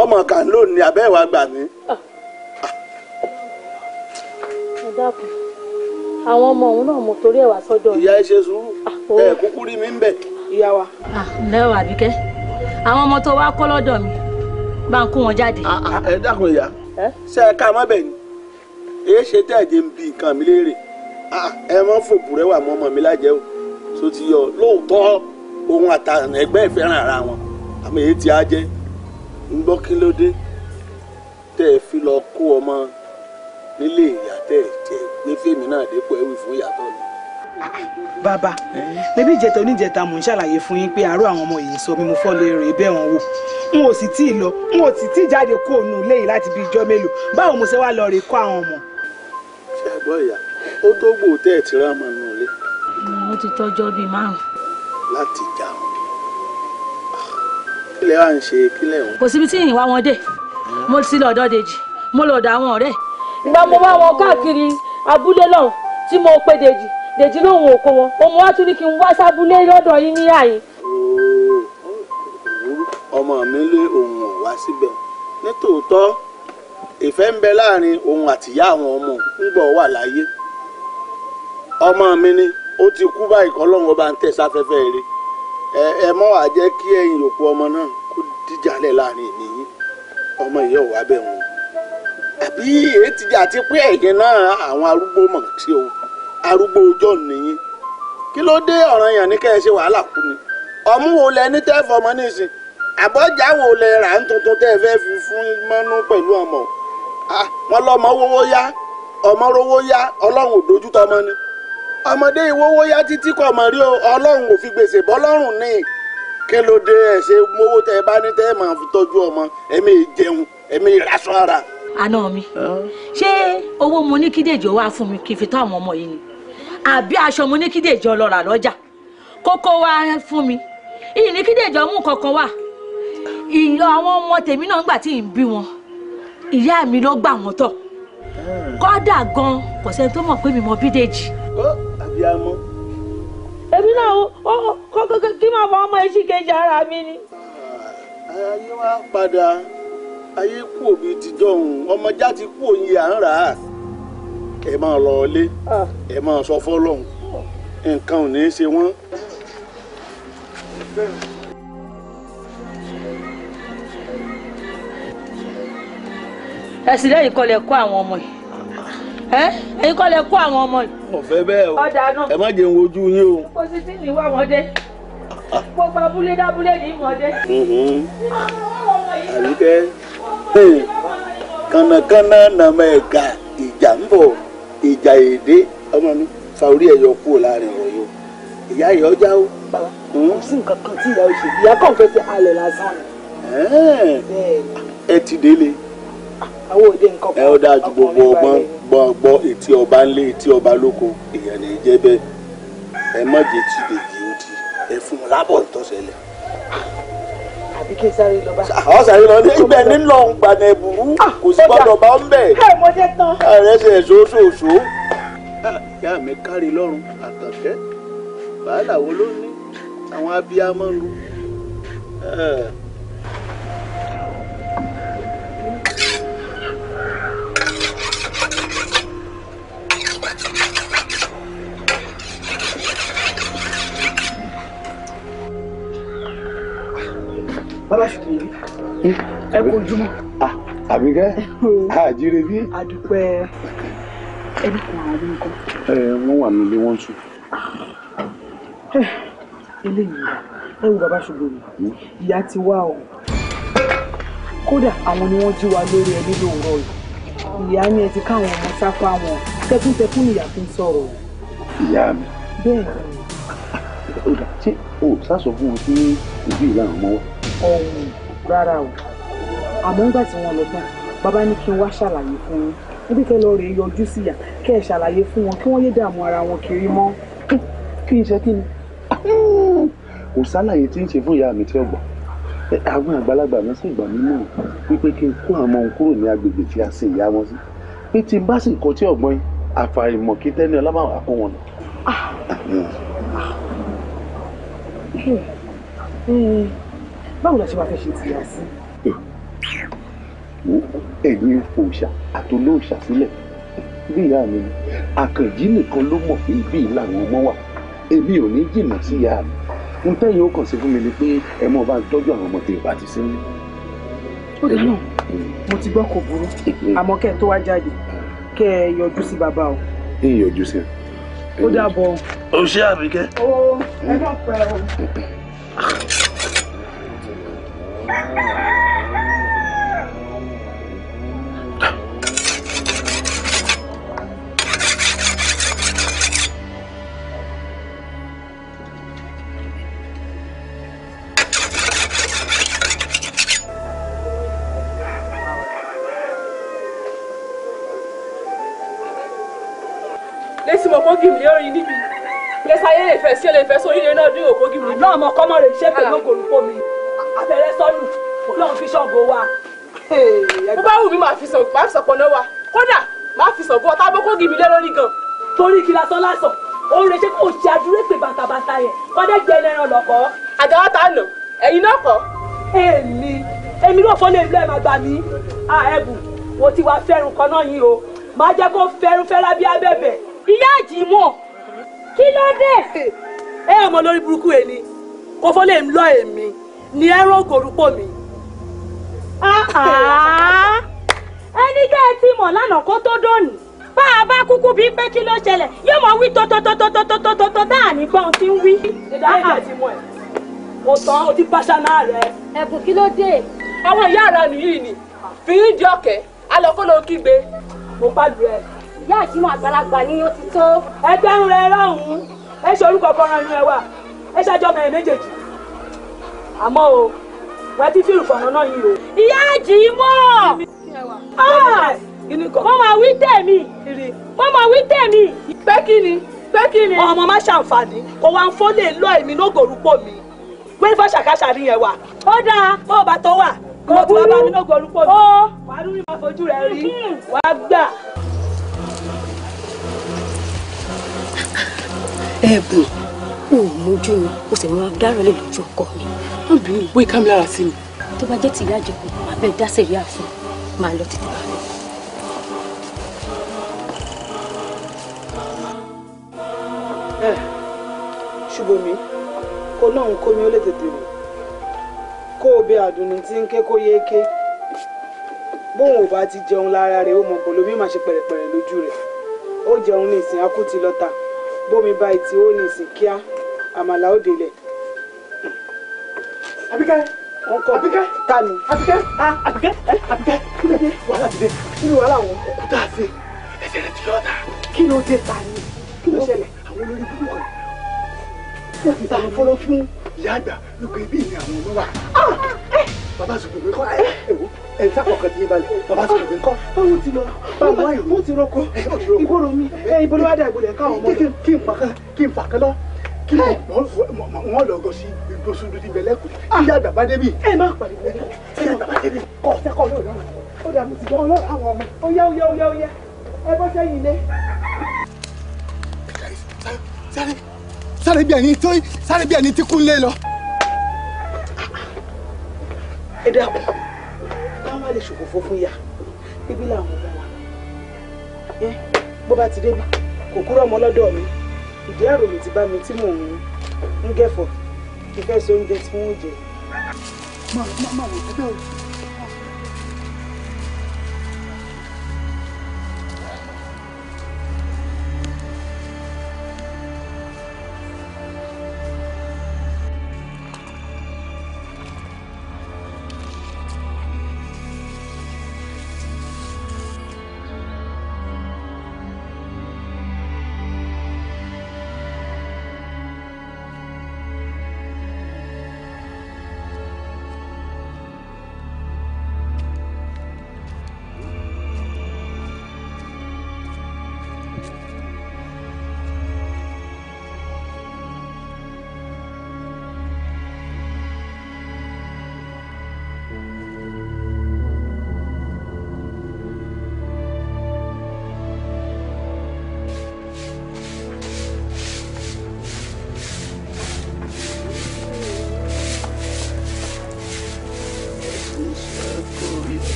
ọmọ kan ló ní abẹ́ ìwà gbà mí. ẹ dákun àwọn ọmọ òun náà mo torí ẹ̀ wá sọ́dọ̀ ìyá ẹ ṣe sùúrù ẹ kúkú rí mi ń bẹ̀. ìyá wa. lẹ́wọ̀ Àbíkẹ́ àwọn ọmọ tó wá kọ́ lọ́dọ̀ mi bá ń kó wọn jáde. ẹ dákun ìyá ṣe ẹ ká má bẹ̀ ni èé ṣe tẹ́ ẹ̀jẹ̀ ń bi nǹkan mi léèrè ẹ mọ́ fòbù rẹwà mọ́ ọmọ mi lájẹ́ o tó ti yọ lóòótọ́ ohun àtàràn ẹgbẹ́ ìfẹ́ràn ara wọn àmọ́ èyí tí a jẹ́ ń gbọ́ kí ló dé tẹ́ ẹ fi lọ kó ọmọ nílé ìyá tẹ́ ẹ jẹ́ ní fèmí náà dépò ẹ̀wì fún ìyàtọ̀ ni. bàbá bébí ìjẹta oníjẹta mò ń ṣàlàyé fún yín pé àárọ̀ àwọn ọmọ yìí sọ mi mo fọ́ lè rè bẹ́ẹ̀ wọn wò n ò sì tí ì lọ n ò sì tí ì jáde kó òun ilé yìí láti bí ijọ́ mélòó báwo mo ṣe wá lọ rè kó àwọn ọmọ. ṣe àgbọ̀ ìyá ó tó gbò tẹ́ ẹ̀ tí ra ọmọ nù lé. mo ti tọ́jọ́ bíi 5. láti jà wọn kílẹ̀ wá ń ṣe kílẹ̀ wọn. kò síbi tí ìyìn wá wọn dé mo ti lọ ọ̀dọ̀ Dèjì mo lọ ọ̀dọ̀ àwọn ọ̀rẹ́. ìgbà mo wá wọn káàkiri abúlé lọ́hùn tí mo pe Dèjì lóhùn òkò wọn òun wá tún ní kí n wá sábúlé lọ́dọ̀ yín ní àyè. ọmọ mi lé òun ò wá síbẹ̀ nítòótọ́ ìfẹ́ ń bẹ láàrin òun àtìyá àwọn ọmọ ń gbọ́ wà láyé ọmọ mi ni ó ti kú báyìí kọ́ lọ́wọ́ bá ń tẹ̀ sáfẹ́fẹ́ rẹ̀ ẹ mọ́ wàá jẹ́ kí ẹ̀yìn òkú ọmọ náà kó díjàlẹ̀ láàrin ìníyín ọmọ ìyá ò wá bẹ̀ wọn àbí èyí ti jà ti pé ẹ̀yìn náà àwọn arúgbó mọ̀ sí o arúgbó ọjọ́ nìyí kí ló dé ọ̀ràn yàn ní kẹ́ ẹ ṣe wàhálà kú ni ọmú wo lẹ ní tẹ́ fọmọ nísìn àbọ̀jà wo lẹ rà ń tuntun tẹ́ ẹ fẹ́ fi fún mọ́nú pẹ̀lú ọmọ wọn lọ́mọ wówó yá ọmọ rówó yá ọlọ́run ò dojú tọmọ ni ọmọdé ìwówó yá títí kọ̀ mọ̀ rí o ọlọ́run ò fi gbèsè bọ́lọ́run ní kí ló dé ẹ̀ ṣe mówó tẹ́ ẹ bá ní tẹ́ ẹ máa fi tọ́jú ọmọ ẹ̀mí ìjẹun ẹ̀mí ìraṣọ ara. àná mi ṣé owó mo ní kí Dèjì wá fún mi kí n fi tọ́ àwọn ọmọ yìí ni àbí aṣọ mo ní kí Dèjì lọ rà lọ́jà kókó wá fún mi ìyìn ní kí Dèjì mú kankan wá ìyá àwọn ọmọ tèmi náà gbà tí ì ń bí wọn ìyá mi ló gbà wọ́n tọ̀ kódà gan kò sẹ́ni tó mọ̀ pé mi mọ bí Dèjì. àbíamọ. èmi náà kí máa fọ ọmọ ẹṣin kejì ara mi ni. ayé wa padà ayé kú òbí tìjọ òun ọmọjà ti kú òyìn à ń rà á ẹ máa lọ ilé ẹ máa sọ fọlọ́hún nǹkan ò ní í ṣe wọ́n. ẹ̀sìn lẹ́yìn kọlẹ̀ kó àwọn ọmọ yìí ẹ̀yin kọ́ lẹ kó àwọn ọmọ yìí. mo fẹ́ bẹ́ẹ̀ o ọ̀dà náà ẹ má jẹun ojú yín o. kò sí tí ní wá wọn dé gbogbo abúlé dábúlé ní wọn dé. Àríkẹ́ kànnàkànnà nàmọ ẹ̀ka ìjà ń bọ̀ ìjà èdè ọmọ mi fa orí ẹ̀ yọ kúrò láàrin ọ̀rọ̀ yìí o ìyá yìí ọjà o. bàbá kò sí nǹkan kan tí ìyá ò ṣe ìyá kàn fẹ́ ṣe alẹ̀ lásán ni. ẹ ti délé. àwọn òde nǹkan kan. ẹ ó dáa ju gbogbo ọgbọ́n gbọ́ etí ọba ńlé etí ọba lóko èèyàn ní jẹ́ bẹ́ẹ̀ ẹ má jẹ́ tí dèjì ó ti ẹ fún un lábọ̀ ìtọ́sẹ̀lẹ̀. àbí kí n sáré lọ bá. àwọn sáré lọ ní ibẹ̀ nílò gbanà ẹ̀bùrú kò sí gbọ́dọ̀ bá ń bẹ̀. ẹ mo dé tán. ààrẹ ṣe ṣoṣooṣo. ìyá mi kárí lọ́rùn àtàkẹ́ wàhálà wo ló ní àwọn abiyamọ lu. bàbá ṣùgbọ́n ẹ kú ojúmọ́. Àbíkẹ́ àjíire bí. àdúpẹ́ ẹni kan àwọn nǹkan. wọ́n wà nílé wọ́n sùn. eléyìí ẹ wo bàbá ṣùgbọ́n ìyá ti wá o kódà àwọn ni wọ́n jí wa lórí ẹbí lóòrọ̀ yìí ìyá ni ẹ ti káwọn ọmọ sáfà wọn tẹkùntẹkùn nìyá fi ń sọ̀rọ̀. ìyá mi. bẹ́ẹ̀ ó dà ṣé o sásọ fún wọn sí ìbí ìlànà ọmọ wa. ọ̀hún rárá o àmọ́ nígbà tí wọ́n lọ tán bàbá ní kí n wá ṣàlàyé fún yín níbi kẹ́ lọ́ọ́ rèé yọjú síyà kẹ́ ẹ̀ ṣàlàyé fún wọn kí wọ́n yé dààmú ara wọn kiri mọ́. kí n ṣe kí ni kò sálàyé tí ń ṣe fún ìyá mi tí ó gbọ́ àwọn àgbàlagbà mi sì gbà mí náà wípé kí n kó àwọn ohun kúrò ní agbègbè tí a sin ìyá wọn sí pé tí n bá sì kọ tí ọgbọ́n yìí àfàìmọ̀ kí tẹ́ni ọlábàwà kó wọn lọ. báwo la ṣe máa fẹ́ ṣe tìyà sí. ẹ̀yin fòòṣà àtolóòṣà sílẹ̀ bí ìyá mi ni àkànjí nìkan ló mọ̀ pé ibi làwọn ọmọ wà èmi ò ní jìnnà sí ìyá mi n tẹ́yìn ó kàn sí fún mi ni pé ẹ mọ̀ bá ń tọ́jú àwọn ọmọ tẹ̀ bá ti sí mi. ó dé náà mo ti gbọ́ kò burú àmọ́ kẹ́ ẹ tó wá jáde kẹ́ ẹ yọjú sí bàbá o. ẹ yọjú sí ẹ. ó dàbọ̀. o ṣé Àbíkẹ́. ó ẹ má pẹ́ o. lẹ́sìn mọ̀ kó gìmì lórí níbi lẹ́sàáyé lè fẹ́ sí ẹ lè fẹ́ sórí ilé náà dín òkó gìmì. náà ọmọ kọ́mọ rẹ̀ ṣe pẹ̀lú òkòlùkọ́ mi abẹ́rẹ́ sọ́nù lọ́n fi ṣọ́gbó wa. bó bá wù mí máa fi sọ̀pọ̀ náà wa kódà máa fi sọ̀gbọ́ ọ̀tá bó kó gìmì lé lórí gan. torí kí lásán lásán òun rẹ̀ ṣe kó ṣe àdúró pé bàtàbàtà yẹn kọ́dẹ́ jẹ́ ẹlẹ́ran lọ́kọ́. àjàwá ta nà ẹ̀yin náà kọ́. èmi náà fọ́n lè lé ẹ̀ máa gbà mí. ẹ̀bùn mo ti wá fẹ́ràn kan náà yín o máa jẹ́ kó fẹ́ràn fẹ́ràn bí abẹ́bẹ̀. ìyá àjìmọ̀ kí ló dé. ẹ ọmọ lórí burúkú ẹ ni kò fọ́ lè ń lọ èmi ní ẹ̀rọ ògòrúpọ̀ mi. ẹni kẹ́ ẹ ti mọ̀ lánàá kó tó dòní bá a bá kúkú bíi pé kí ló ṣẹlẹ̀ yóò mọ̀ wí tótótótótótótótó dáa ní gbọ́n tí ń wí. ìdáhà ti mọ̀ ẹ́ o tán o ti pàṣẹ náà rẹ. ẹ̀bùn kí ló dé. àwọn ìyá ara nìyí ni fi ń di ọ̀kẹ́ alọ́kọ́ ló kígbe. mo pàdù ẹ. ìyá àjìmọ̀ àgbàlagbà ni ó ti tó. ẹgbẹ́rún rẹ rọ̀hún ẹ ṣe orúkọ fọ́nrán inú ẹ wà ẹ ṣàjọ mẹ́rin méjèèjì àmọ́ o wọ́n ti fìrù fọ̀nà náà yìí o. ìyá àjìmọ̀ mo máa wí tèmi mo máa wí tèmi. pé kí ni ọmọ má ṣàǹfààní kò wá ń fọ́ lè lọ èmi lógorúpọ̀ mi pé fọ́ ṣàkàṣà rí yẹn wà. ó dáa bó o bá tó wà kó o tún wá bá mi lógorúpọ̀ mi wà á rí máa fojú rẹ rí wà á gbà. ẹ̀bùn ò mójú mi o sì máa dárò lè lójú ọkọ mi. wọ́n bí ìwé kámẹ́rà sí mi. tó bá jẹ́ tìyá àjẹkù máa bẹ́ẹ̀ dá sẹ̀rí àfún máa lọ tètè bá mi. ṣùgbọ́n mi kó náà ń kó mi ó lè tètè rò kó o bẹ àdùnnú tí ń ké kó yé ké bóun ò bá ti jẹun lára rẹ̀ ó mọ̀ pọ̀ lómi máa ṣe pẹ̀rẹ̀pẹ̀rẹ̀ lójú rẹ̀ ó jẹun ní ìsìn akúti lọ́ta bómi bá ìtì ó ní ìsìn kíá àmàlà ó délẹ̀. Àbíkẹ́ Àbíkẹ́ ta ni. Àbíkẹ́ Àbíkẹ́ kí ló dé wàhálà ti dé kí ló wàhálà wọn òkúta àti ẹsẹ̀ rẹ̀ ti lọ́ta kí ló dé ta ni kí ló ṣẹlẹ̀ àwọn olórí búburú kan wọ́n ti sàmì fọlọ́ fún ìyá àgbà lókè bí ní àwọn ọmọ wa. Bàbá sùkùn mi kọ́ ẹ̀wọ̀ ẹ̀yìn sápọ̀ kan ti yé balẹ̀ bàbá sùkùn mi kọ́. Báwo ti lọ báwo àìrò wọ́n ti rọ́kọ́ ìgboro mi ìbọn wá dà ìbòlẹ̀ káwọn ọmọ lọ. Kí n fà kan lọ kí wọ́n lọ gọ sí ìgbósùn lórí ìbẹ̀lẹ́kùn ìyá àgbà bá débi. Ẹ má pariwo ìyá àgbà bá débi kọ́ sẹ́kọ̀ọ́ lóòrùn ó dà mí ti gbọ́ ọlọ́run àwọn ọmọ ó yá ẹ bọ́ sẹ́yìn ilé. Sáré bí ẹni tí kú lé lọ. Ẹ dákun káwọn má lè ṣòfófó fún ya bíbí làwọn ọmọ wa bó bá ti débi kò kúrò ọmọ lọ́dọ̀ mi ìdí ẹ̀rọ mi ti bá mi tí mò ń gẹ̀fọ́ ìfẹ́ sí oúnjẹ tí wọ́n jẹ. Má wò ó bẹ́ẹ̀ o.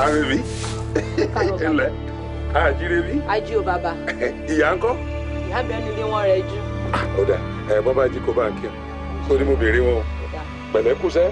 Àrẹ̀mí ilẹ̀ àjírébí. ají o bàbá. Ìyá ńkọ́. ìyá bẹ́ẹ̀ nílé wọn rẹ̀ jú. Ó dà bọ́bá jí kó bá ń kí ọ sórí mo béèrè wọn pẹ̀lẹ́ kúṣẹ́.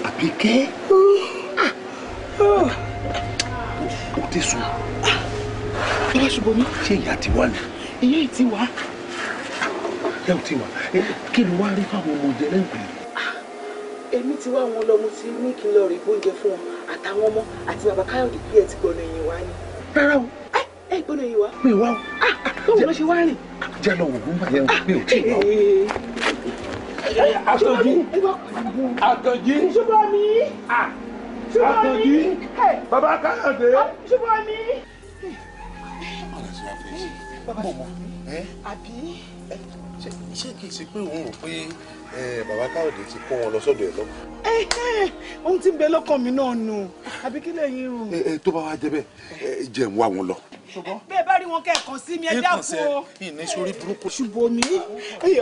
Àbíkẹ́ ó ti sùn. Bàbá ṣùgbọ́n mi. Ṣé ìyá ti wá ni? Ìyá yìí ti wá. Ìyá ò ti wá. Kí ló wá rí fáwọn ọmọ jẹ lẹ́gbẹ̀ẹ́? Èmi ti wá wọn lọ mo ti ní kí n lọ rí oúnjẹ fún wọn àtàwọn ọmọ àti bàbá Káyọ̀dé pé ẹ ti gbọ́nà ẹ̀yìn wá ni. Rárá o. Ẹ gbọ́nà ẹ̀yìn wá. Mi wá o. Báwo ló ṣe wá rìn? Jẹ́ lọ wò ó má jẹun mi ò tí ì wá o. Àkànjí ṣùgbọ́n mi. Àkànjí bàbá Káyọ̀dé. ṣùgbọ́n mi. Àbí ṣé kìí ṣe pé òun rò pé bàbá Káyọ̀dé ti kó wọn lọ sọ́dọ̀ ẹ̀ lọ. Ohun tí ń bẹ lọ́kàn mi náà nù àbí kí lẹ́yìn rò. Tó bá wá jẹ́ bẹ́ẹ̀ jẹ́ ń wá wọn lọ. Bẹ́ẹ̀ bá rí wọn kẹ́ẹ̀kan sí mi ẹ dákun o. Ìní sórí burúkú. Ṣùgbọ́n mi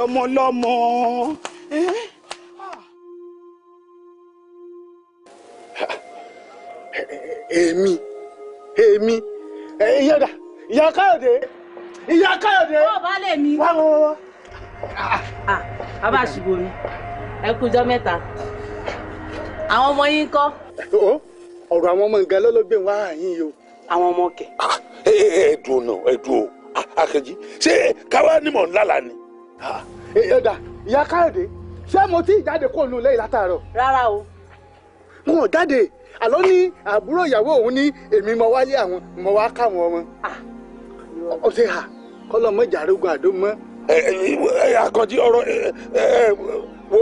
ọmọ ọlọ́mọ. Èmi ìyá Káyọ̀dé ìyá Káyọ̀dé. ó bá lè mi. Wá wọ́n. bàbá ṣùgbọ́n mi ẹ kújọ́ mẹ́ta àwọn ọmọ yín kọ́. Ọ̀rọ̀ àwọn ọmọ nǹkan lọ́lọ́gbẹ̀ wá yín yìí o. Àwọn ọmọ kẹ̀. Ẹ̀dùn náà ẹ̀dùn o Àkànjí ṣé káwá nímọ̀ ńlá la ni. Ìyá Káyọ̀dé ṣé mo ti jáde kó nù lẹ́yìn látàárọ̀. rárá o. Wọn ò jáde àlọ́ ní àbúrò ìyàwó òun ní èmi mọ wálé àwọn mọ wá káwọn ọmọ. Ọ̀sẹ̀ hà kọ́lọ́ mọ́ ìjà arógun àdó mọ́. Àkànjí ọ̀rọ̀ wo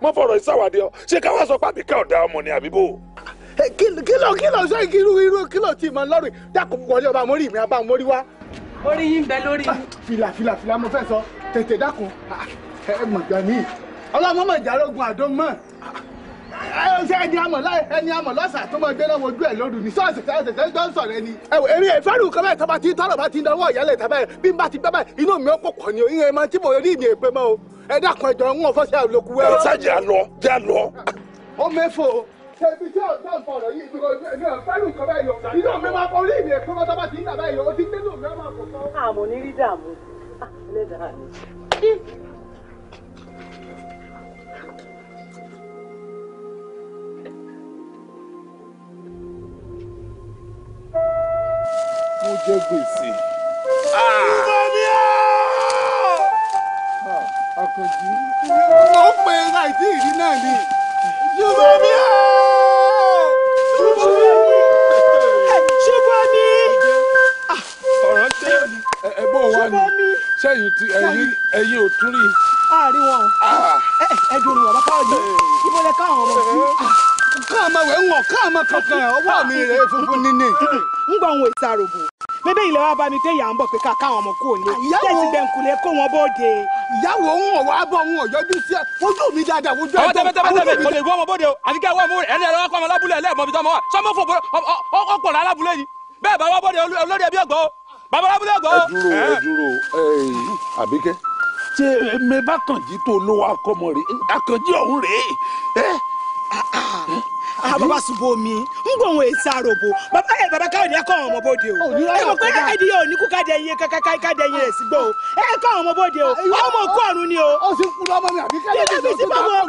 mọ fọ̀rọ̀ ìsáwádìí ọ ṣé ká wá sọ pé Àbíkẹ́ ọ̀dà ọmọ ni àbíbò. kìlọ̀ sọ irú kìlọ̀ tí mo lọ́rùn dákun wọlé ọba mórí mi abá mórí wá. orí yín bẹ lórí. fìlà mo fẹ́ sọ tètè dákun ẹ mọ̀gbà mi ọlọ́mọ mọ̀ ìjàrógun àdó mọ̀ ṣé ẹni àmọ̀ lọ́sà tó mọ̀ gbé lọ́wọ́ ojú ẹ̀ lóru ní sọ́ọ̀sì tẹ́lẹ̀ tó ń sọ̀rọ̀ ẹni. èrè ìfẹ́rù kan báyìí tọ́ba tí tọ́lọ̀ bá ti ń dánwọ́ ìyálẹ̀ tàbí bí n bá ti gbẹ́ báyìí inú mi ó pọ̀ ni ìyẹn máa tí mo rí mi èpè mọ́ o ẹ dákun ẹjọ́ ń wọ́n fọ́sẹ̀ àlòkù wẹ́rọ. sájà lọ. ó mẹ́fọ̀ o ṣebí tí ọ̀dọ́ ìfọ̀rọ̀ yìí ìfẹ́rù kan báyìí o inú mi máa kọ orí mi èpè mọ́ tọ́ba tí ń dà báyìí o ti gbé inú mi ó máa kọ̀ tán. àmọ́ ní rí dààmú ẹlẹ́dàá ni. mo jẹ gbèsè. Àkànjí. mo ń pè é láìsí ìrí náà ni. Ṣùbọ́mi ọ̀rọ̀ tẹ́ ẹ bó wà ní sẹ́yìn tí ẹ̀yin ò tún rí. àárín wọn ẹ dùn ní bàbá káwọ́dé ibo lẹ káwọn ọmọ sí. káàmọ wẹ̀ ń wọ̀ káàmọ kankan ọwọ́ mi rẹ̀ funfun níní. ń gbọ́ ohun èsì àròbò bébè ilẹ̀ wa bá mi pé ìyá ń bọ̀ pé ká káwọn ọmọ kú òní tẹ̀sí gbẹ̀ǹkulẹ̀ kó wọn bóde. ìyàwó ń wọ̀ wá bọ̀ ń wọ̀ yọjú sí ẹ fojú mi dáadáa fojú ẹ. àwọn tẹ́fẹ́tẹ́fẹ́ kò lè gbọ́ ọmọ bóde o àti kí ẹ wọ́n mú ẹni ẹ̀rọ ọkọ̀ ọmọ lábúlé ẹlẹ́ẹ̀mọ́ bí tọ́mọ wa sọmọ fò ọ̀pọ̀ lábúlé ni bẹ́ẹ̀ bá wá bóde olórí ẹbí ọgbọ́ bàbá lábúlé ọgbọ́. ẹ dúró Àbíkẹ́ ṣé mi bá Kànjí tó lówó akọmọ rè Àkànjí ọ̀hún rèé. bàbá ṣubú mi ń gbọ́ ohun èsì àròbò bàbá káwọ́dé kọ́ ọmọ bóde o ẹ mọ̀ pé ẹ̀dí yóò ní kú káde yín káde yín rẹ̀ sí gbọ́ o ẹ kọ́ ọmọ bóde o ọmọ òkú ọ̀run ni o. ó sì ń kú lọ́mọ mi Àbíkẹ́ lẹ́yìn tó ti bọ́ wọ́n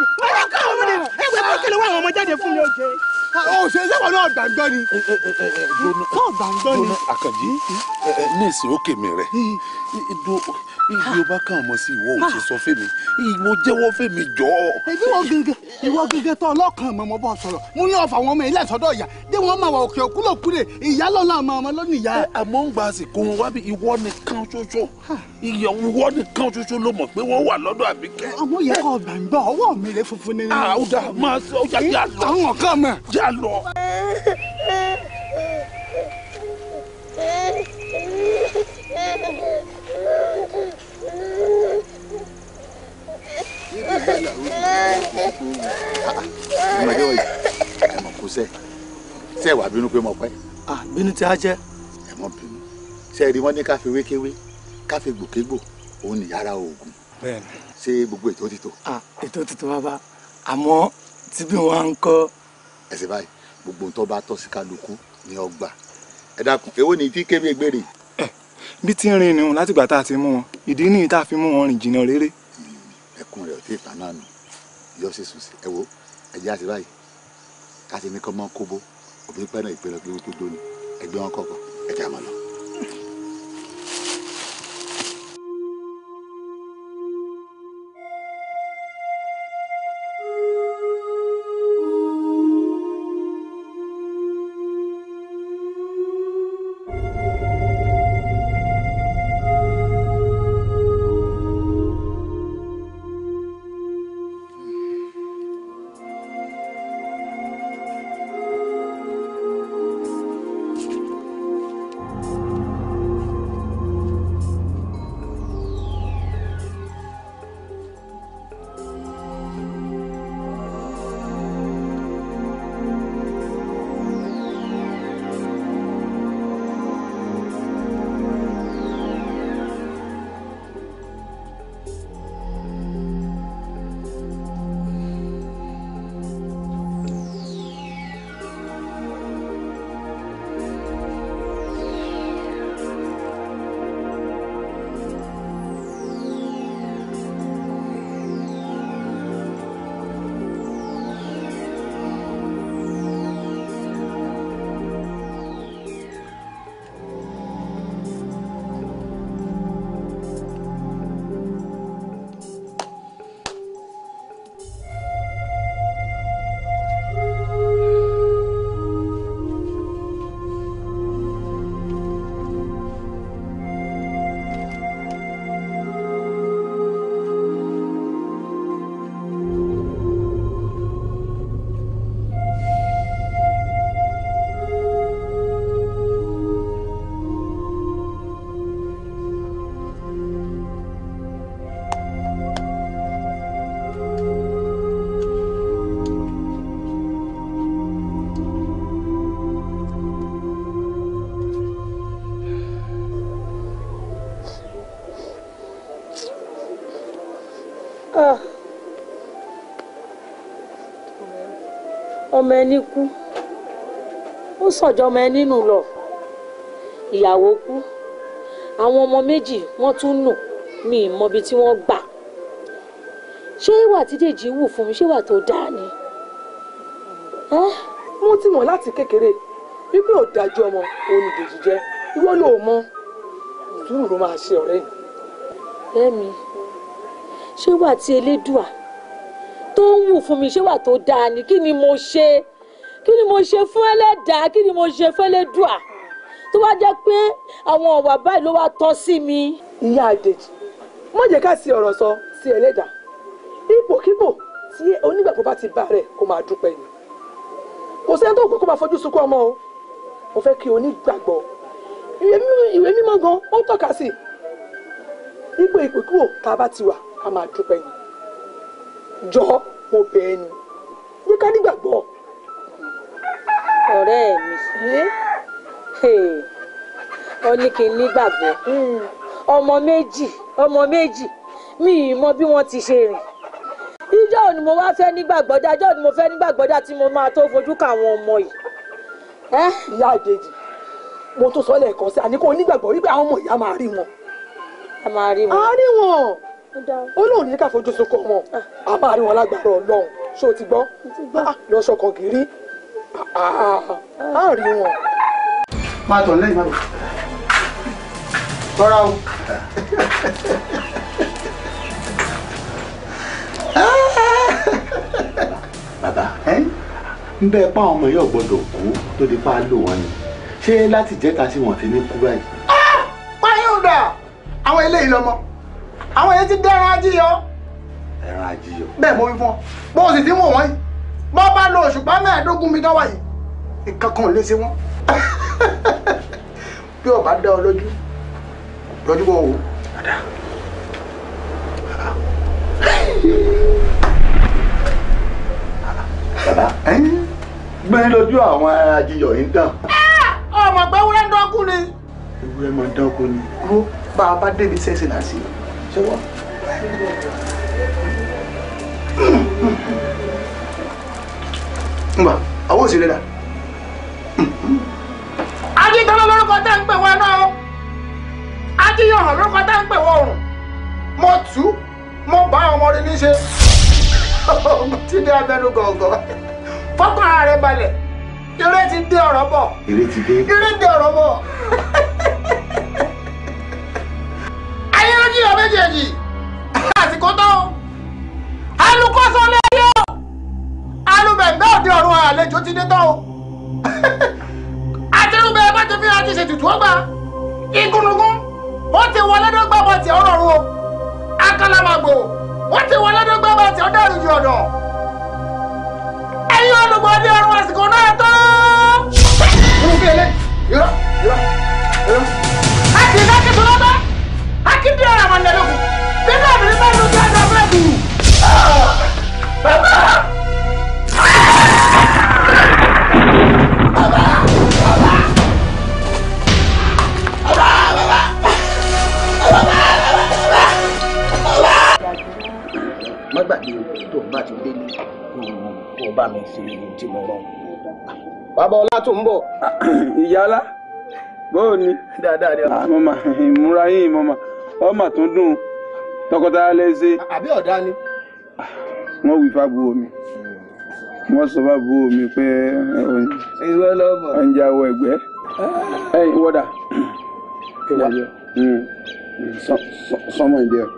kọ́ ọmọ mi ẹgbẹ́ bá kẹlẹ́ wọ́n àwọn ọmọ jáde fún mi ó jẹ. ó ṣe sẹ́wọ̀n náà gbàngbọ́n ni. gbàngbọ́n ni. Àkànjí ní ìsìn òkè mi rẹ̀ ibi ó bá kàn mọ́ sí ìwọ ò ṣe sọ fẹ́mi ìwọ jẹ́wọ́ fẹ́mi jọ. ìwọ gẹ́gẹ́ tó ọlọ́kàn mọ̀mọ́ bọ́ sọ̀rọ̀ mo ní ọ̀fà wọn ọmọ ilé ẹ̀sọ́dọ̀ ìyá dé wọn máa wà òkè òkúlòkúlè ìyá lọ́la ọmọ lónìí ìyá. àmọ́ ń gba àsìkò wọn wá bí ìwọ nìkan ṣoṣo ìwọ nìkan ṣoṣo ló mọ̀ pé wọ́n wà lọ́dọ̀ Àbíkẹ́. àmọ́ yẹ kó gbàngbọ́ ọwọ́ mi rẹ̀ funfun ni. àwùjọ máa ṣe ọjà yà lọ. àwọn kan mọ̀. yà lọ. ọmọdé wọ̀nyí ẹ mọ̀ kó sẹ́ ṣe wà bínú pé mo pẹ́. bínú tí a jẹ́. ẹ mọ̀ bínú ṣe rí wọn ní káfí wékéwé káfí gbòkégbò òun ní yàrá oògùn. bẹ́ẹ̀ni. ṣé gbogbo ètò ti tó. ètò ti tó bàbá àmọ́ tí bí wọ́n ń kọ́. ẹsẹ̀ báyìí gbogbo tó bá tọ́ sí kálukú ní ọgbà ẹ dákun èwo ni tí kébé gbére. bí tí ń rin ni látìgbà tá a ti mú wọn ìdí nìyí tá a fi mú wọn rìn jìnnà réré. ẹkùn rẹ̀ ò tí ì tán náà nù yọ sí sùn sí ẹ wo ẹjẹ àti báyìí káṣí ní kọ́ mọ́ kóbó òbí pẹ́ náà ìpínlẹ̀ pé ó tó dóni ẹgbẹ́ wọn kọ̀ọ̀kan ẹjẹ àmọ́ lọ. ọmọ ẹni kú ó sọ̀jọ́ ọmọ ẹni nù lọ ìyàwó kú àwọn ọmọ méjì wọ́n tún nù mí mọbi tí wọ́n gbà ṣé ìwà tí Dèjì wù fún mi ṣé ìwà tó dáa ni. mo ti mọ̀ láti kékeré wípé ọ̀dájú ọmọ òun ni Dèjì jẹ́ ìwọ ló mọ̀ sùúrù ló máa ṣe ọ̀rẹ́ mi. ẹ̀mí ṣé ìwà tí Elédùà tó ń wù fún mi ṣé ìwà tó dáa ni kí ni mo ṣe fún Ẹlẹ́dàá kí ni mo ṣe fún Elédùà tó wá jẹ́ pé àwọn ọ̀wà báyìí ló wá tọ́ sí mi. ìyá Dèjì má jẹ́ ká sí ọ̀rọ̀ sọ sí Ẹlẹ́dàá ipòkípò tí onígbàgbọ́ bá ti bá rẹ̀ kó máa dúpẹ́ ni kò sẹ́ni tó kọ́ kó máa fojú sunkún ọmọ o mo fẹ́ kí onígbàgbọ́ ìwé mímọ́ gan ó tọ́ka sí ipò ìpòkípò tá a bá ti wà ká máa dúpẹ́ ni jọ mo bẹ̀ ẹ́ ni ní ká nígbàgbọ́. ọ̀rẹ́ mi ó ní kí n nígbàgbọ́ ọmọ méjì mi ì mọ bí wọ́n ti ṣe rìn ìjọ́ ni mo wá fẹ́ nígbàgbọ́dá ìjọ́ ni mo fẹ́ nígbàgbọ́dá tí mo máa tó fojú ka àwọn ọmọ yìí. ìyá Dèjì mo tó sọ lẹ́ẹ̀kan sí àníkó onígbàgbọ́ wípé àwọn ọmọ ìyá máa rí wọn. a máa rí wọn. a rí wọn Ọlọ́run ní ká fojú sunkún ọmọ a máa rí wọn lágbára Ọlọ́run ṣé o ti gbọ́ lọ́sọ̀kan gírí a rí wọn. máa tọ̀ lẹ́yìn máa tọ́ra o. bàbá ń bẹ́ẹ̀ pa àwọn ọmọ yóò gbọ́dọ̀ kú tó di pa á lò wọ́n ni ṣé láti jẹ́ta sí wọn ti ní kú báyìí. páyọ̀ dà àwọn eléyìí lọ́mọ àwọn yẹn ti dẹ́ran ajíyọ. ẹran ajíyọ. bẹ́ẹ̀ mo wí fún ọ bó o sì ti wò wọ́n yìí bọ́ bá lo òṣùpá mẹ́ẹ̀ẹ́dógún mi dánwà yìí ìkankan ò lè ṣe wọ́n. bí o bá dá ọ lójú lójú bó o wò. bàbá gbẹ́ni lójú àwọn ajíyọ yìí ń tàn. ọmọ pé ewúrẹ́ ń dọ́kú ni. ewúrẹ́ máa ń dọ́kú ni. ro bá a bá débi sẹ́sìn náà sí ṣé wọ́n. nba àwọn òsèré dà. ajíkanná lórúkọ tẹ́ ń pè wọ́n náà o ajíyọ̀hàn lórúkọ tẹ́ ń pè wọ́n ọ̀run mo tú mo bá ọmọ rẹ ní ṣe tí ní abẹnú gọ̀ọ̀gọ̀ fọ́kàn ara rẹ balẹ̀ eré ti dé ọ̀rọ̀ bọ̀ eré dé ọ̀rọ̀ bọ̀ ayé ló jíyọ méjèèjì àsìkò tó alukóso lẹ́yìn o alubẹ̀gbẹ́ òde ọ̀run àlejò ti dé tán o àtẹrùbẹ̀ bá ti fi àti ṣètùtù ọgbà igúnnugún ó ti wọlé dọ́gba bọ̀ tí ọ̀rọ̀ run o akálàmàgbò ó ti wọlé dọ́gba bọ̀ tí ọ̀dọ́ ìrìnjì ọ̀dọ̀ ẹ̀yin olùgbọ̀dé ọ̀run àsìkò náà tó. mo fi ẹlẹ́ yọrọ. a kì í ká kí sọlá bá a kì í di ọ̀rọ̀ àwọn ẹ̀dẹ́gùn nínú àbírí bá lójú àjọ búrẹ́dì. bàbá. má gbàgbé tó bá ti délé kó bá mi ṣe tí mo rán. bàbá ọlá tó ń bọ̀. ìyálà bóò ni. dáadáa ni. mọ́mà ìmúra yín mọ́mà ọmọ tó dùn tọkọtaya lẹ́sẹ̀. àbí ọ̀dá ni. wọ́n wí fábùú omi wọ́n sọ fábùú omi pé ọ̀njà wọ ẹ̀gbẹ́. ẹ̀yin wọ́dà sọmọ ìdí ẹ̀.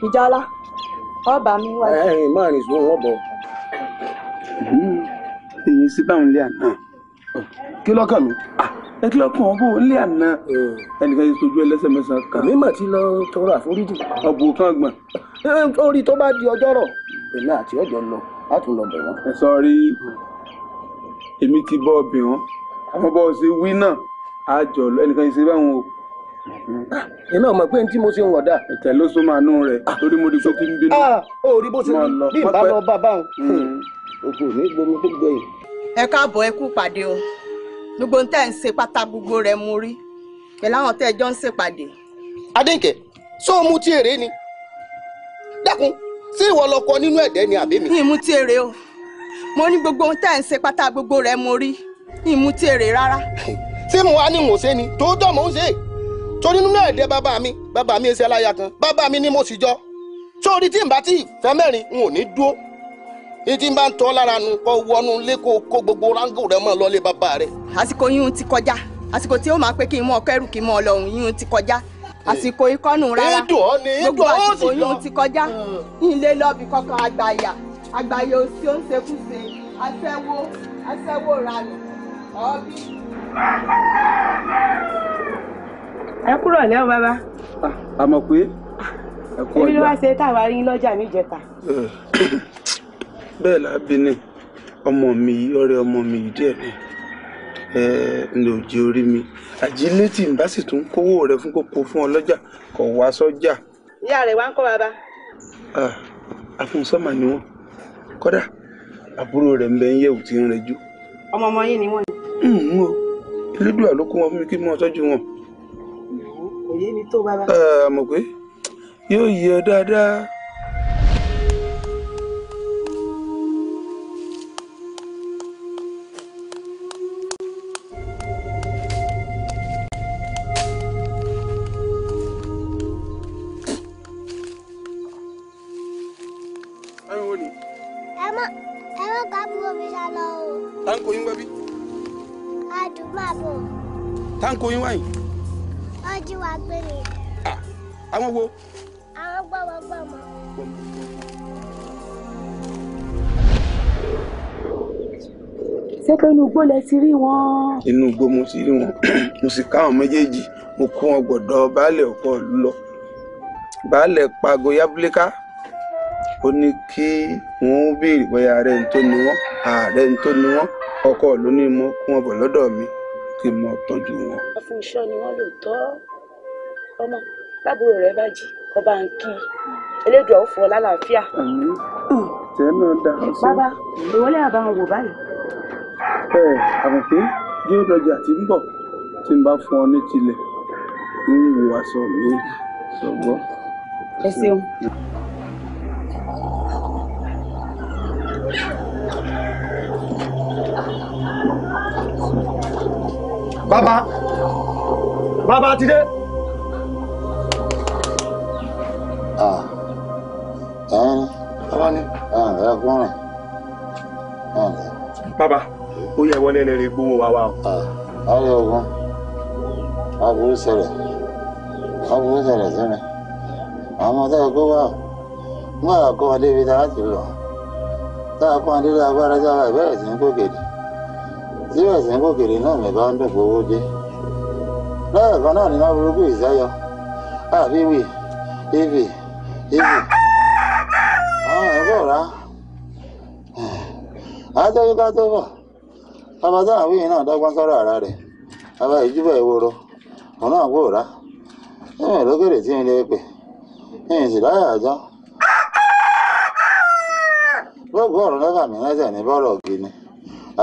ìjọlá ọba mi wá. máa rìn sùn wọn bọ. èyí sí báwọn lé àná. kí lọ́kàn mi. ẹ kí lọ́kàn ọ bó lé àná. ẹnìkan yìí sojú ẹlẹ́sẹ̀ mẹ́sàn-án kan. àmì mà ti lọ tọrọ àforíjì. ọ̀bùn kan gbọ̀n. orí tó bá di ọjọ́ rọ̀ èmi àti ọjọ́ lọ á tún lọ bẹ̀ wọ́n. ẹ sọ rí èmi ti bọ́ ọbẹ̀ wọn àwọn bọ́ọ̀sì wí náà á jọ lọ ẹnìkan yìí sí báwọn o. iná ọmọ pé tí mo ṣe ń wọ̀dà. ẹ̀tẹ̀ ló sún máa nú rẹ̀ torí mo di pé kí n bínú. ó rí bó ṣe bí n bá lọ bá báwọn. òkú ní gbomi tó gbẹ̀yìn. ẹ káàbọ̀ ẹ kú pàdé o gbogbo ń tẹ́ ń ṣe pátá gbogbo rẹ̀ mú rí pẹ̀lú àwọn tẹ́ ẹ jọ ń ṣèpàdé. adéǹkẹ́ sọ mú tí èrè ni dákun ṣé ìwọ lọkọ nínú ẹ̀dẹ́ ni àbí mi. ní ìmú tí èrè o. mo ní gbogbo ohun tẹ́ ń ṣe pátá gbogbo rẹ̀ mo rí ìmúti èrè rárá. ṣé mo wá ní mò ń ṣe ni tòótọ́ mò ń ṣe torí nínú ẹ̀dẹ́ bàbá mi ẹsẹ̀ aláya kan bàbá mi ni mo sì jọ sórí tí n bá tí fẹ́ mẹ́rin n ò ní dúró ní tí n bá ń tọ́ lára nu kọ́ wọnú ilé kó gbogbo ráńgò rẹ mọ́ lọ́lé bàbá rẹ. àsìkò yín ti kọjá àsìkò tí ó máa pé kí n mọ kẹrù kí n mọ ọlọ́run yín ti kọjá àsìkò ikọ́nù rárá gbogbo àsìkò yín ti kọjá ilé lọ́ọ̀bì kankan àgbàyà òsì ó ń ṣekúṣe aṣẹ́wó ranù ọ̀bí. ẹ kúrò lẹ́wọ̀n bàbá. a mọ̀ pé ẹ kú ọjà. èmi ló wá ṣe táwa rí lọ́jà níjẹta. bẹ́ẹ̀ lábí ni ọmọ mi yìí ọ̀rẹ́ ọmọ mi yìí díẹ̀ ni ò jẹ́ orí mi àjílétì ń bá sì tún kówó rẹ fún kókó fún ọlọ́jà kò wá sọ́jà. ìyá rẹ̀ wá ń kọ́ bàbá. àfúnsọ́mà ni wọ́n kódà àbúrò rẹ̀ ń bẹ ń yẹ̀wò tí ń rẹjú. ọmọ yín ni wọ́n ni. elédùà ló kó wọn fún mi kí mo tọ́jú wọn. kò yé mi tó bàbá. àmọ̀ pé yóò yẹ ọ dáadáa. Tanko yín wáyé. Ọjí wa gbé ni. Àwọn wo? Àwọn gbọ́mọgbọ́mọ. Ṣé pé inú igbó lẹ ti rí wọn? Inú igbó mo ti rí wọn. Mo sì ká àwọn méjèèjì. Mo kó wọn gbọ̀dọ̀ baálẹ̀ ọkọ ìlú lọ. Baálẹ̀ pago yábúléká. Ó ní kí wọ́n béèrè bóyá ààrẹ ń tó ni wọ́n. Ààrẹ ń tó ni wọ́n. Ọkọ ló ní mo kó wọn bọ̀ lọ́dọ̀ mi. Kí n mọ tọ́jú wọn. Fún iṣọ́ ni wọ́n lò tọ́ ọmọ lábúrò rẹ̀ bá jí ọba ń kí elédùn ó fún ọ lálàáfíà. Tẹ́ náà dá ọ sí. Bàbá ìwọlé àbá wọn wò báyìí. Àmọ̀ pé bí ó dọjà tí ń bọ̀ tí n bá fún ọ ní tilẹ̀ ń wo aṣọ mi sọ̀gbọ́. Ẹ ṣeun. Bàbá ti dé. Bàbá ni. Bàbá, ó yẹ wọlé lẹ́rìí gbówó wa o. Ayọ̀ ogun, aburú ṣẹlẹ̀ sí mi. Àwọn ọmọdé ẹgbẹ́ wà nígbà kọ́ wọn débi tá a ti lọ. Tá a kọ́ wọn débi agbára jáwá ìbẹ̀rẹ̀ sí ń gòkèdè. Síbẹ̀ sí ń gòkèdè náà mi bá ń dùn gbowó dé. Lẹ́ẹ̀kan náà ni wọ́n burúkú ìsáyọ. Àbíwì, ìbì. Àwọn ẹ̀kọ́ rà. Àjọyọ̀ ká tó bọ̀. Bàbá táwọn wíyìn náà dọ́gbọ́n sọ́rọ̀ ara rẹ̀. Bàbá ìjúbọ̀ ìwòrò. Òun náà kò rà. Ẹ̀mí lókèrè tí ń lè pè. Ẹ̀yìn sì láyà àjọ. Gbogbo ọ̀run lọ́kà mi lẹ́sẹ̀ ní bọ́ọ̀lù ọ̀gìnì.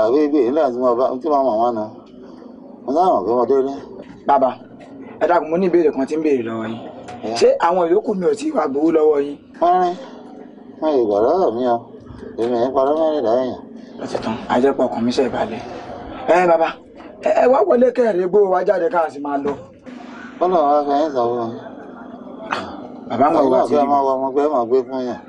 Àbí ibi nígbà tí mo mọ̀ wọ́n nu. Mo sáwọn pé mo délé. Bàbá, ẹ dákun mo ní ìbéèrè kan tí ń béèrè lọ́wọ́ yín. Ṣé àwọn ìyókù mi ò tí ì wá gbowó lọ́wọ́ yín? Wọ́n yìí gbà lọ́wọ́ mi o. Èmi ẹ̀ parọ́ mẹ́rìnlá èèyàn. Ó ti tán, àjẹpọ̀ ọkàn mi ṣe ìbàlẹ̀. Bàbá, ẹ wá wọlé kẹ́rẹ̀ẹ́ gbówó wá jáde ká sì máa lọ. Bọ́lá wa fẹ́ ń sọ fún mi. Bàbá ń wá sí ibi. Ọmọ gbé fún yàn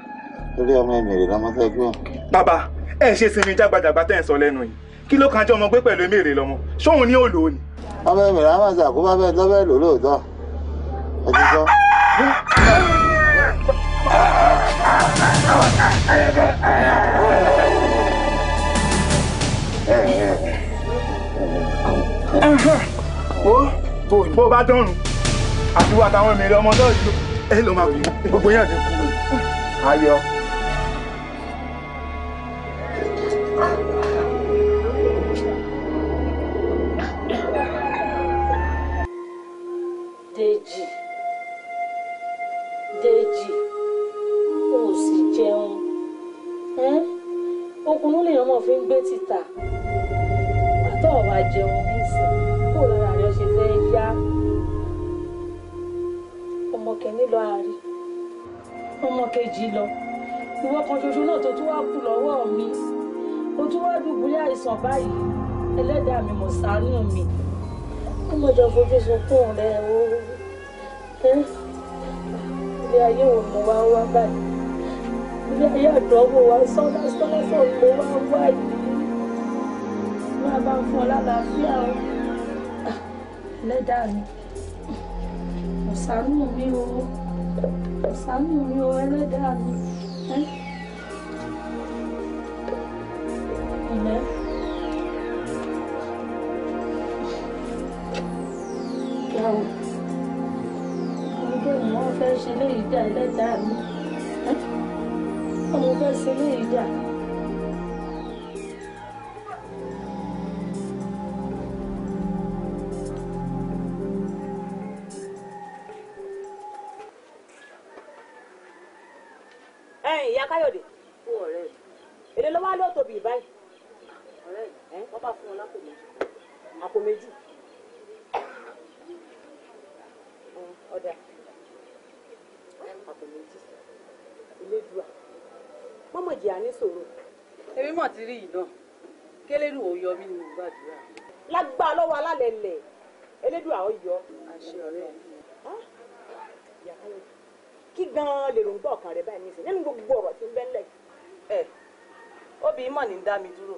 lórí ọmọ èmèrè lọmọ tẹ́ gbé. Bàbá, ẹ ṣe sinmi jágbàjàgbà tẹ́ ń sọ lẹ́nu yìí. Kí ló kan jẹ́ ọmọ gbé pẹ̀lú èmèrè lọ́mọ? Ṣóhun ní òòlò ni? Ọmọ èmèrè á máa ṣàkóbá bẹ́ẹ̀ tó bẹ́ẹ̀ lò lóòótọ́. Ẹ ti sọ. Bó bá dọ́rùn àti wà táwọn èmèrè ọmọ náà yìí ẹ ló máa kú gbogbo yẹn ní kú ayọ̀. Dèjì ó sì jẹun ọkùnrin lèèyàn mọ̀ fi ń gbé títà àtọ̀ ọ̀wá jẹun nísìn kó lára rẹ̀ ṣe fẹ́ yá ọmọ kẹ́ni lọ àárí ọmọ kejì lọ ìwọ kan ṣoṣo náà tó tún wá kú lọ́wọ́ mi mo tún wá dùbúlẹ̀ àìsàn báyìí ẹlẹ́dàá mi mo ṣàánú mi ó mọ̀ jọ fojú sunkún rẹ̀ o ilé ayé wo mo wá wá báyìí ilé ayé àdánwò wa sọ́dá sọ́dá mo wá wá yìí máa bá fún ọ lálàáfíà o ẹlẹ́dàá mi mo ṣàánú mi o mo ṣàánú mi o ẹlẹ́dàá mi. Ìyàwó, ọmọdé ni wọ́n fẹ́ ṣe léyìí dà ẹlẹ́dàá mi. Ọmọ fẹ́ ṣe léyìí dà. Ìyá Káyọ̀dé fún ọ̀rẹ́ rẹ̀. Èdè ló wá ló tóbi báyìí. Ọ̀rẹ́ rẹ̀ wọ́n bá fún wọn lápò méjì. Àpò méjì. Ọ̀dà. Àpò méjì. Elédùà. Mọ́mọ̀ jìyà ní sòrò. Èmi mọ̀ ti rí yìí náà. Kélédù ò yọ mí ni mo gbàdúrà. Lágbára lọ́wọ́ alálẹ̀ lẹ̀. Elédùà ó yọ. Àṣẹ ọ̀rẹ́ rẹ̀. Ìyá Káyọ̀dé. Kí gan-an lè rògbò ọkàn rẹ báyìí nísìnyí nínú gbogbo ọ̀rọ̀ tí ń bẹ ńlẹ̀. Obì mọ̀ ní dá mi dúró.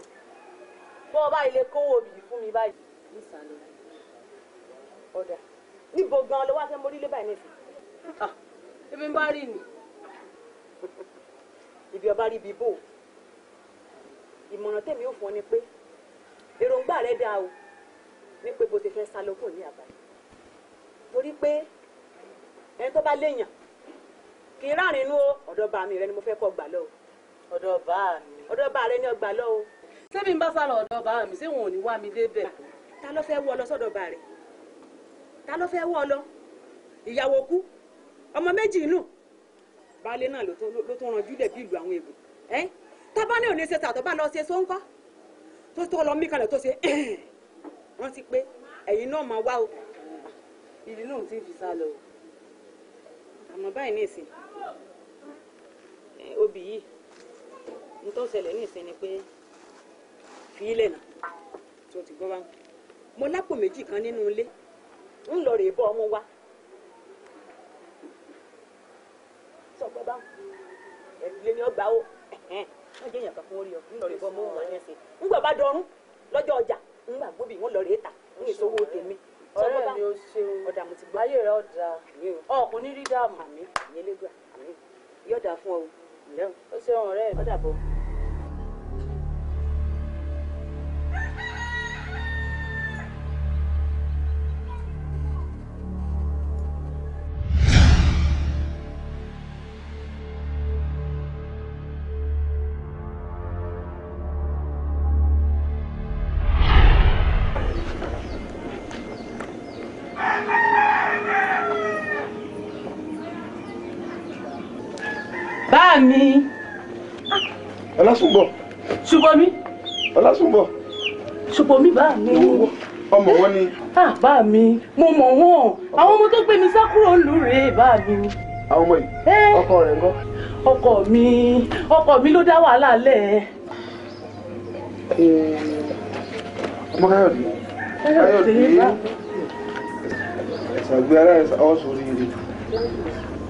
Bọ́ ọba ilé kówó obì fún mi báyìí. Nísàlẹ̀. Ọ̀dà. Níbo gan-an ló wá fẹ́ mórílé báyìí nísìnyí? Èmi bá rí ni. Ibi ọba rí ibi bò. Ìmọ̀ràn tèmi ò fún ọ ni pé èròǹgbà rẹ dáa o ní pé bó ti fẹ́ sá lókun ní àbáyé. Torí pé ẹni tó bá léèyàn kì í ráàrin inú ọ̀dọ̀ bá mi rẹ ni mo fẹ́ kọ́ gbà lọ. Ọ̀dọ̀ bá mi. Ọ̀dọ̀ bá rẹ ni ọgbà lọ o. Ṣé bí n bá sá lọ ọ̀dọ̀ bá mi ṣé wọn ò ní wá mi débẹ̀? Ta ló fẹ́ wọ́ ọ lọ sọ́dọ̀ bá rẹ̀? Ta ló fẹ́ wọ́ ọ lọ? Ìyàwó kú ọmọ méjì inú baálé náà ló tún ranjú lẹ̀ bí ìlú àwọn èbò. Tábà ní òní ṣe tàtọ́ bá lọ ṣe sóńkọ́ tó lọ mí kalẹ̀ tó ṣe wọ́n ti pé ẹ̀yin náà máa wá o. Ìdí náà ti fi sá lọ. Àmọ́ báyìí ní ìsìn obì yìí ní tó ṣẹlẹ̀ ní ìsìn ni pé fi ilẹ̀ náà tí o ti gbọ́ báwọn. Mo lápò méjì kan nínú ilé ń lọ rèé bọ́ ọmọ wa. Sọ pé báwọn ẹ̀dílé ni ó gbà ó wọ́n jẹ́ èèyàn kan fún orí ọ ń lọ rèé bọ́ ọmọ wa ní ẹsẹ̀. ń gbà bá dọrún lọ́jọ́ ọjà ń gbà gbóbì wọ́n lọ rèé tà ń ìṣòwò tèmi. Ọ̀rẹ́ mi ò ṣeun. Ọ̀dà mo ti gbọ́. Ayé rẹ̀ ọ̀dà. Ọkùnrin rí dààmú. Àmì ìyẹlẹ́gbà àmì yọ̀dà fún ọ. Ǹlẹ́ o ṣeun ọ̀rẹ́ mi. Ọ̀dà bọ̀. Bá mi. Ọlásùnbọ̀. Ṣùbọ̀ mi. Ọlásùnbọ̀. Ṣùbọ̀ mi bá mi. Ọmọ wọn ni. Bá mi, mo mọ̀ wọ́n. Àwọn ọmọ tó gbé mi sá kúrò ńlú rèé bá mi. Àwọn ọmọ yìí. Ọkọ rẹ̀ ńkọ́? Ọkọ mi ló dá wàhálà lẹ̀. Ọmọ Káyọ̀dé. Káyọ̀dé. Ẹ̀sàgbé ara ẹ̀ ọ́ sórí ire.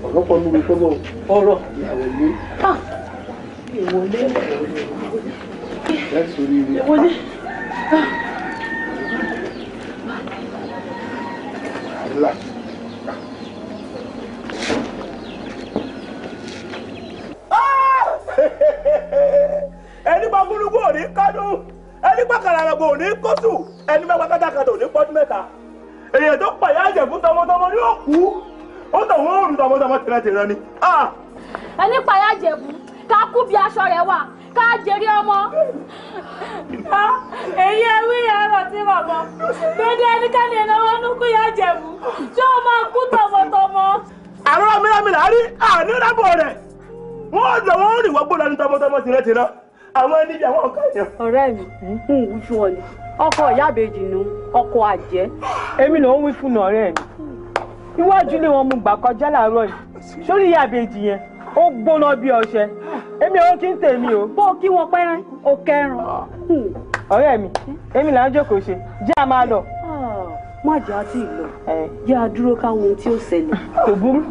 Ọ̀rọ̀pọ̀ níbi tọ́gbọ̀. Ọ̀rọ̀. Ìyàwó ilé. Ìwọlé. Ẹ̀ sórí ire. Ìwọlé. Àdúrà. Ẹni bá gúnlúgbò ò ní kádùn, ẹni bá kàràràgbò ò ní kóṣù, ẹni bá pátákàtà ò ní pọ́dún mẹ́ta. Èèyàn tó pàyà àjẹ̀kú tọmọtọmọ ní òkú, ó tọ̀ wọ́n òrùn tọmọtọmọ tìrẹ̀tìrẹ̀ ni. Ẹni pàyà àjẹ̀kú ká kú bí aṣọ rẹ̀ wà ká jèrè ọmọ. Èyí ewì ẹ̀rọ tí bàbá dédé ẹnikẹ́ni ìnáwó nukú yá jẹ̀bù tí ó máa kú tọmọtọmọ. Àrọ́ mílámìlá rí àní rábọ̀ rẹ̀. Wọ́n jọ wọ́n rìn wọ́gbó lọ ní tọmọtọmọ tìrẹ̀tìrẹ̀. Àwọn ẹni bí àwọn ọ̀ká èèyàn. Ọ̀rẹ́ mi, ń wí fún ọ ni. Ọkọ ìyá àbèjì nu, ọkọ àjẹ́. Èmi ló ń wí fún ọ̀rẹ́ mi. Iwájú ni wọ́n mú gbà kọjá láàárọ̀ yìí. Sórí ìyá àbèjì yẹn, ó gbóná bí ọṣẹ. èmi ò kí ń tèmi o. bó kí wọn pẹ́rẹ́ ó kẹrùn. ọ̀rẹ́ mi èmi là ń jókòó ṣe jẹ́ a máa lọ. má jà á tì í lọ jẹ́ a dúró káwọn ohun tí ó ṣẹlẹ̀. kò burú.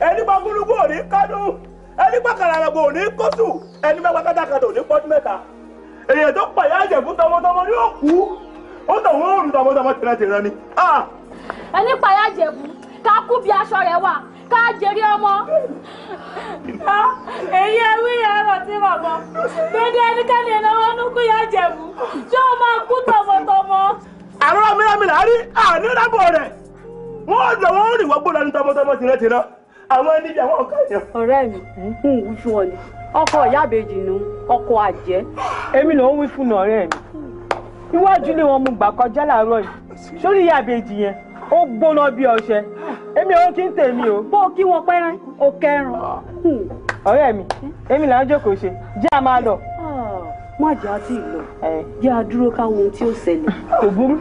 ẹni bá gúrúgbó ò ní kádùn ẹni bá kàràràgbò ò ní kóṣù ẹni bá kátàkàtà ò ní pọ́jú mẹ́ta èyàn tó pàyà àjẹ̀bú tọmọtọmọ ni ó kú ó tọ̀ wọ́n òrùn tọmọtọmọ tìrẹ̀tìrẹ̀ ni. ẹni pàyà àjẹ̀bú ká kú bí aṣọ rẹ̀ wà ká jèrè ọmọ. èyí ẹwí ẹ̀rọ tí mo mọ gbẹdẹ ẹnikẹ́ni ìnáwó nukú yà jẹ̀bú ṣé o máa kú tọmọtọmọ. àrùn mìíràn rí ànílábọ̀ rẹ̀ wọ́n jọ wọ́n rìn wọ́n gbọ́dọ̀ ní tọmọtọmọ tìrẹ̀tìrẹ̀ àwọn ẹni jẹ́ wọ́n kàn yẹn. ọ̀rẹ́ mi ń wí fún ọ ni ọkọ ìyábejì nu ọkọ àjẹ́. èmi ló ń wí fún ọ̀rẹ́ mi iwájú ni wọn mú gbà kọjá láàárọ̀ yìí sórí ìyábejì yẹn ó gbóná bí ọṣẹ èmi ò kí ń tèmi o. bó kí wọn pẹ́rẹ́ ó kẹrùn. ọ̀rẹ́ mi èmi là ń jókòó ṣe jẹ́ a máa lọ. má jà á tì í lọ jẹ́ a dúró káwọn ohun tí ó ṣẹlẹ̀. kò burú.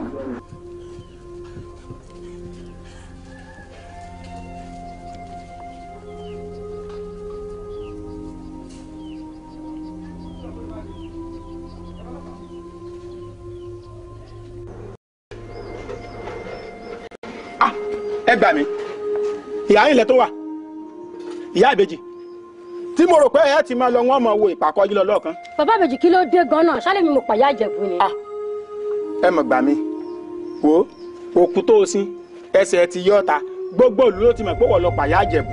ẹ gbà mí ìyá ilẹ̀ tó wà ìyá ìbejì tí mo rò pé ẹ ti máa lọ wọn mọ wo ìpàkọ́ yìí lọ lọ́ọ̀kan. bàbá ìbejì kí ló dé gan-an ṣálẹ̀ mi mo pàyà àjẹ̀bú ni. ẹ mọ̀ gbà mí wo òkú tó o sin ẹsẹ̀ ti yọ ọ̀ta gbogbo ìlú ló ti mọ̀ pé wọ́n lọ pàyà àjẹ̀bú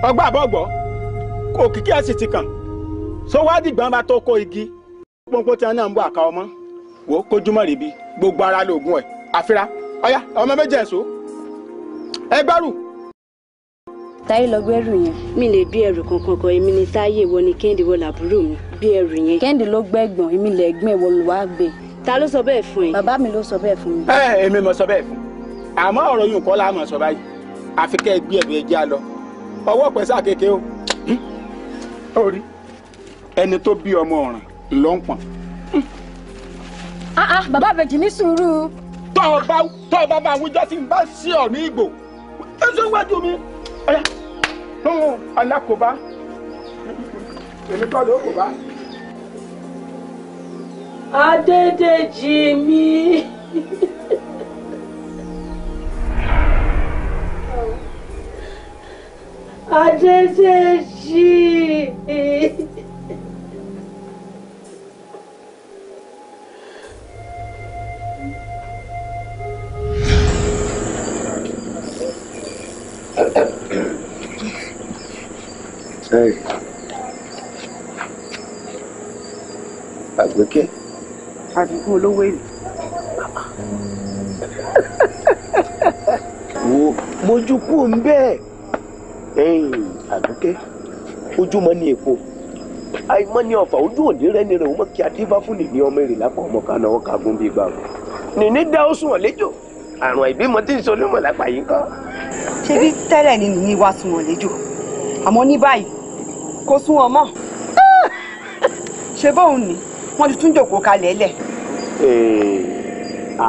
ọgbà àbọ̀gbọ́ òkìkí ẹ̀ sì ti kàn sówádìí gbọ́n bá tó kó igi pọ́npọ́n tí wọn náà ń bọ̀ àká ọmọ wo kójúmọ́ rèébi gbogbo ara lóògùn ẹ̀ àfira ọ̀yá ọmọ méjì ẹ̀ so ẹ gbárù. táyé lọ gbẹ́rù yẹn mi lè bí ẹrù kankan kan èmi ni táyé ìwọ ni kẹ́hìndé wọ làbúrò mi bí ẹrù yẹn. kẹ́hìndé ló gbẹ́gbọ̀n èmi lè gbọ́n ìwọ ló wá gbé. ta ló sọ bẹ́ẹ̀ fún ẹ. bàbá mi ló sọ bẹ́ẹ̀ fún mi. èmi mo sọ bẹ́ẹ̀ fún àmọ́ ọ̀rọ̀ yìí kọ́ la mọ̀ sọ báyìí àfi kẹ́ ẹ gbé ẹ̀rù ẹ̀jẹ̀ á lọ ọwọ́ pẹ̀sà kéke o orí ẹni tó bí ọmọ ọ̀ràn ló ń pọ̀n. bàbá ìbejì ní sùúrù. tọ́ ọ bá bá wíjọ́ tí n bá sí ọ ní ìgbò ẹ sọ wájú mi ọ̀yá lóhùn alákòóbá èmi kọ́ ló kò bá. Adédèjì mi. Adédèjì. Hey. Àgbékẹ́. Àdìgún olówó èlò. wo mojú kú ń bẹ́ẹ̀ Àgbékẹ́ ojúmọ́ ní èpo àìmọ́ ní ọ̀fà ojú òní rẹ́ni rẹ̀ wọ́n kí adébá fún nìní ọmọ èrè lápá ọmọ kan náà kagun bíi gbà wọ́n nìní dá ó sùn ọ̀lẹ́jọ́ àrùn àìbímọ tí ń sọ onímọ̀ lápá yìí kọ́. ṣebí tẹ́lẹ̀ ni nìyí wá sùn ọ̀lẹ́jọ́ àmọ́ ní báyìí kò sún wọn mọ́ ṣe bóun ni wọ́n ti tún jòkó kalẹ̀ lẹ̀.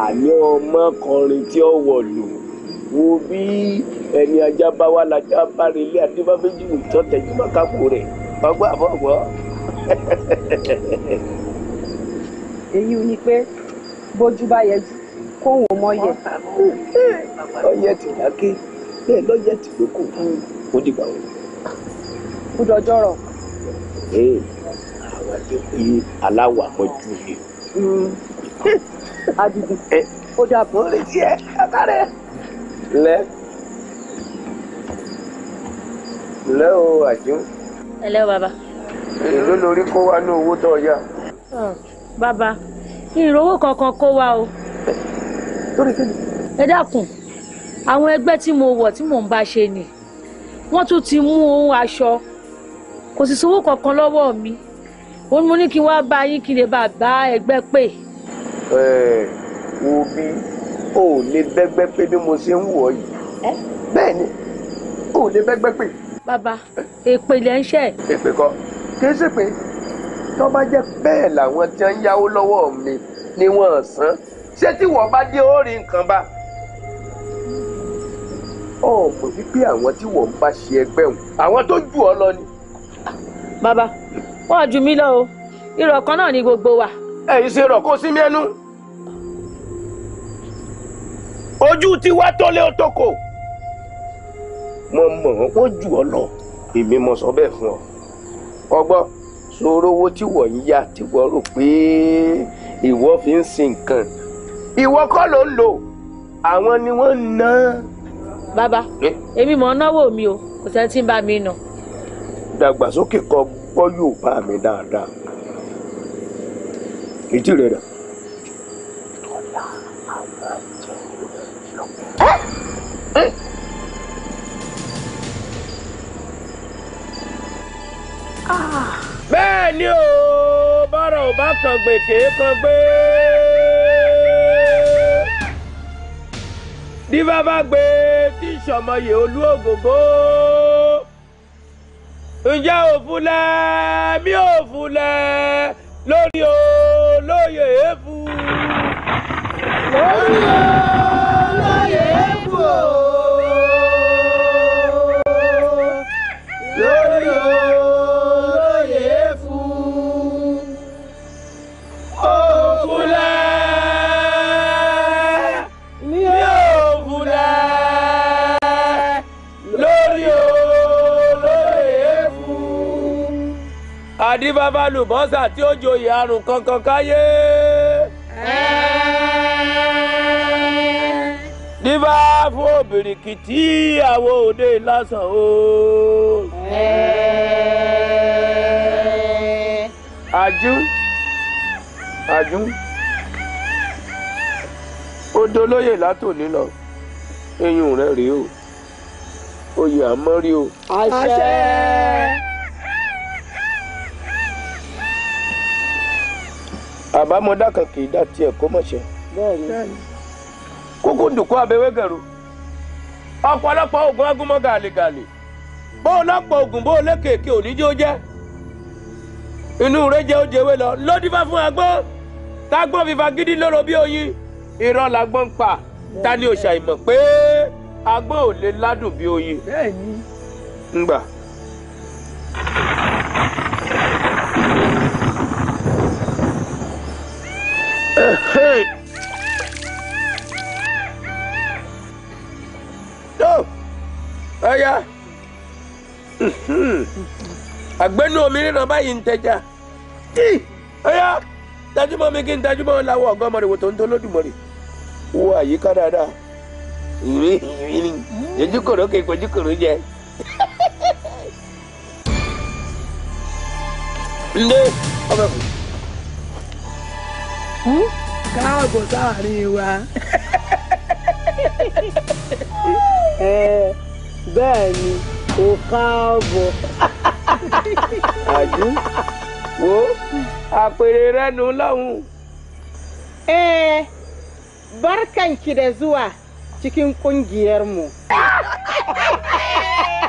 àní ọmọkùnrin tí ó wọ̀lú wo bí ẹni ajá bá wà lájà bá rẹ ilé àdébá méjì tó tẹjú mọ́ kápò rẹ̀ ọgbà àbọ̀gbọ́. èyí ò ní pé bójú bá yẹjú kóhùn ọmọ yẹ. ọyẹ ti dáké bẹ́ẹ̀ lọ́yẹ ti lóko ó dìgbà wọn. ó dọjọ́ rọ̀. àwọn àti pé aláwọ̀ àmọ́jú ni. Àdìgún ó dàbọ̀. ó lè tiẹ̀ kàkàrẹ́. lẹ́ o àjùn. ẹ lẹ́ o bàbá. èló lórí kó wá ní owó tó yá. bàbá ìrówó kankan kó wá o. ẹ dákun àwọn ẹgbẹ́ tí mo wọ̀ tí mò ń bá ṣe ni wọ́n tún ti mú ohun aṣọ kò sì sówó kankan lọ́wọ́ mi òun mo ní kí wá bá yín kí lè bá ẹgbẹ́ pè. Wo bí o ò lè bẹ́gbẹ́ pé bí mo ṣe ń wọ̀ yìí bẹ́ẹ̀ ni o ò lè bẹ́gbẹ́ pé. bàbá èpè lẹ́ ń ṣe. èpè kọ́ kì í ṣe pé tó bá jẹ́ bẹ́ẹ̀ làwọn tí wọ́n ń yáwó lọ́wọ́ mi ni wọ́n san ṣé tí wọ́n bá dé ó rí nǹkan bá. Mọ̀ wípé àwọn tí wọ́n ń bá ṣe ẹgbẹ́ wọn àwọn tó jù ọ lọ ni. bàbá wọn jù mí lọ o irọ́ kan náà ni gbogbo wa. ẹ̀yin ṣe rọ̀ kó sí mi ẹnu. ojú tí wá tó lé ó tó kò. mo mọ̀ wọ́n jù ọ lọ èmi mo sọ bẹ́ẹ̀ fún ọ. ọgbọ́n sọ̀rọ̀ owó tí wọ́n ń yá tí wọ́n rò pé ìwọ fi ń sin nǹkan ìwọ kọ́ ló ń lò àwọn ni wọ́n ń ná. bàbá èmi mọ̀ náwó mi o kò sẹ́ni tí ń bá mi nà. dàgbàsókè kọ gbọ́ yóò bá mi dáadáa. ìdí rẹ̀ dà. bẹ́ẹ̀ ni o bára ò bá kan gbè kéé kan gbé. bí bàbá gbé tí ìṣọmọye olú ògògó. ǹjẹ́ òfúlẹ̀ mi ò fúlẹ̀ lórí olóyè èéfù. lórí olóyè èéfù o. lórí olóyè èéfù. òfúlẹ̀ mi ò fúlẹ̀ lórí olóyè èéfù. àdìbàbà lùbọ́sà tí ó joyè àrùn kankan káyé. díbà fún òbìrìkìtì àwọn òde lásán o. àjú ó dolóyè látòní lọ eyín rẹ rèé o oyè àmọ́rí o. àṣẹ. àbámọ̀dá kan kì í dá tiẹ̀ kó mọ̀ṣẹ́. bẹ́ẹ̀ni. kókó dùkú abẹ́wé gẹ̀rù ọ̀pọ̀lọpọ̀ oògùn agúnmọ́ gàlégàlé bó o lọ́pọ̀ oògùn bó o lékèké oníjó jẹ́ inú rẹ̀ jẹ́ ó jẹ́wé lọ lódìfá fún agbọ́n tágbọ́n fífa gidi lóró bí oyin irọ́ làgbọ́n pa ta ni ó ṣàìmọ̀ pé agbọ́n ò lè ládùn bí oyin. bẹ́ẹ̀ni. ngbà. ọ̀ya àgbẹ̀nu omi nínú báyìí ń tẹja ọ̀ya tajúmọ́ mi kí n tajúmọ́ láwọ̀ ọgọ́mọdé wò tó ń tó lódùmọ̀rì wo àyíká dáadáa jẹjú kòrò kè kojú kòrò jẹ. ndé ọmọ kù. káàbọ̀ sáàrin wa. bẹ́ẹ̀ ni o káàbọ̀. àjú wo àpèrè rẹ nù lọ́hùn. barkanki da zuwa cikin kungiyar mu.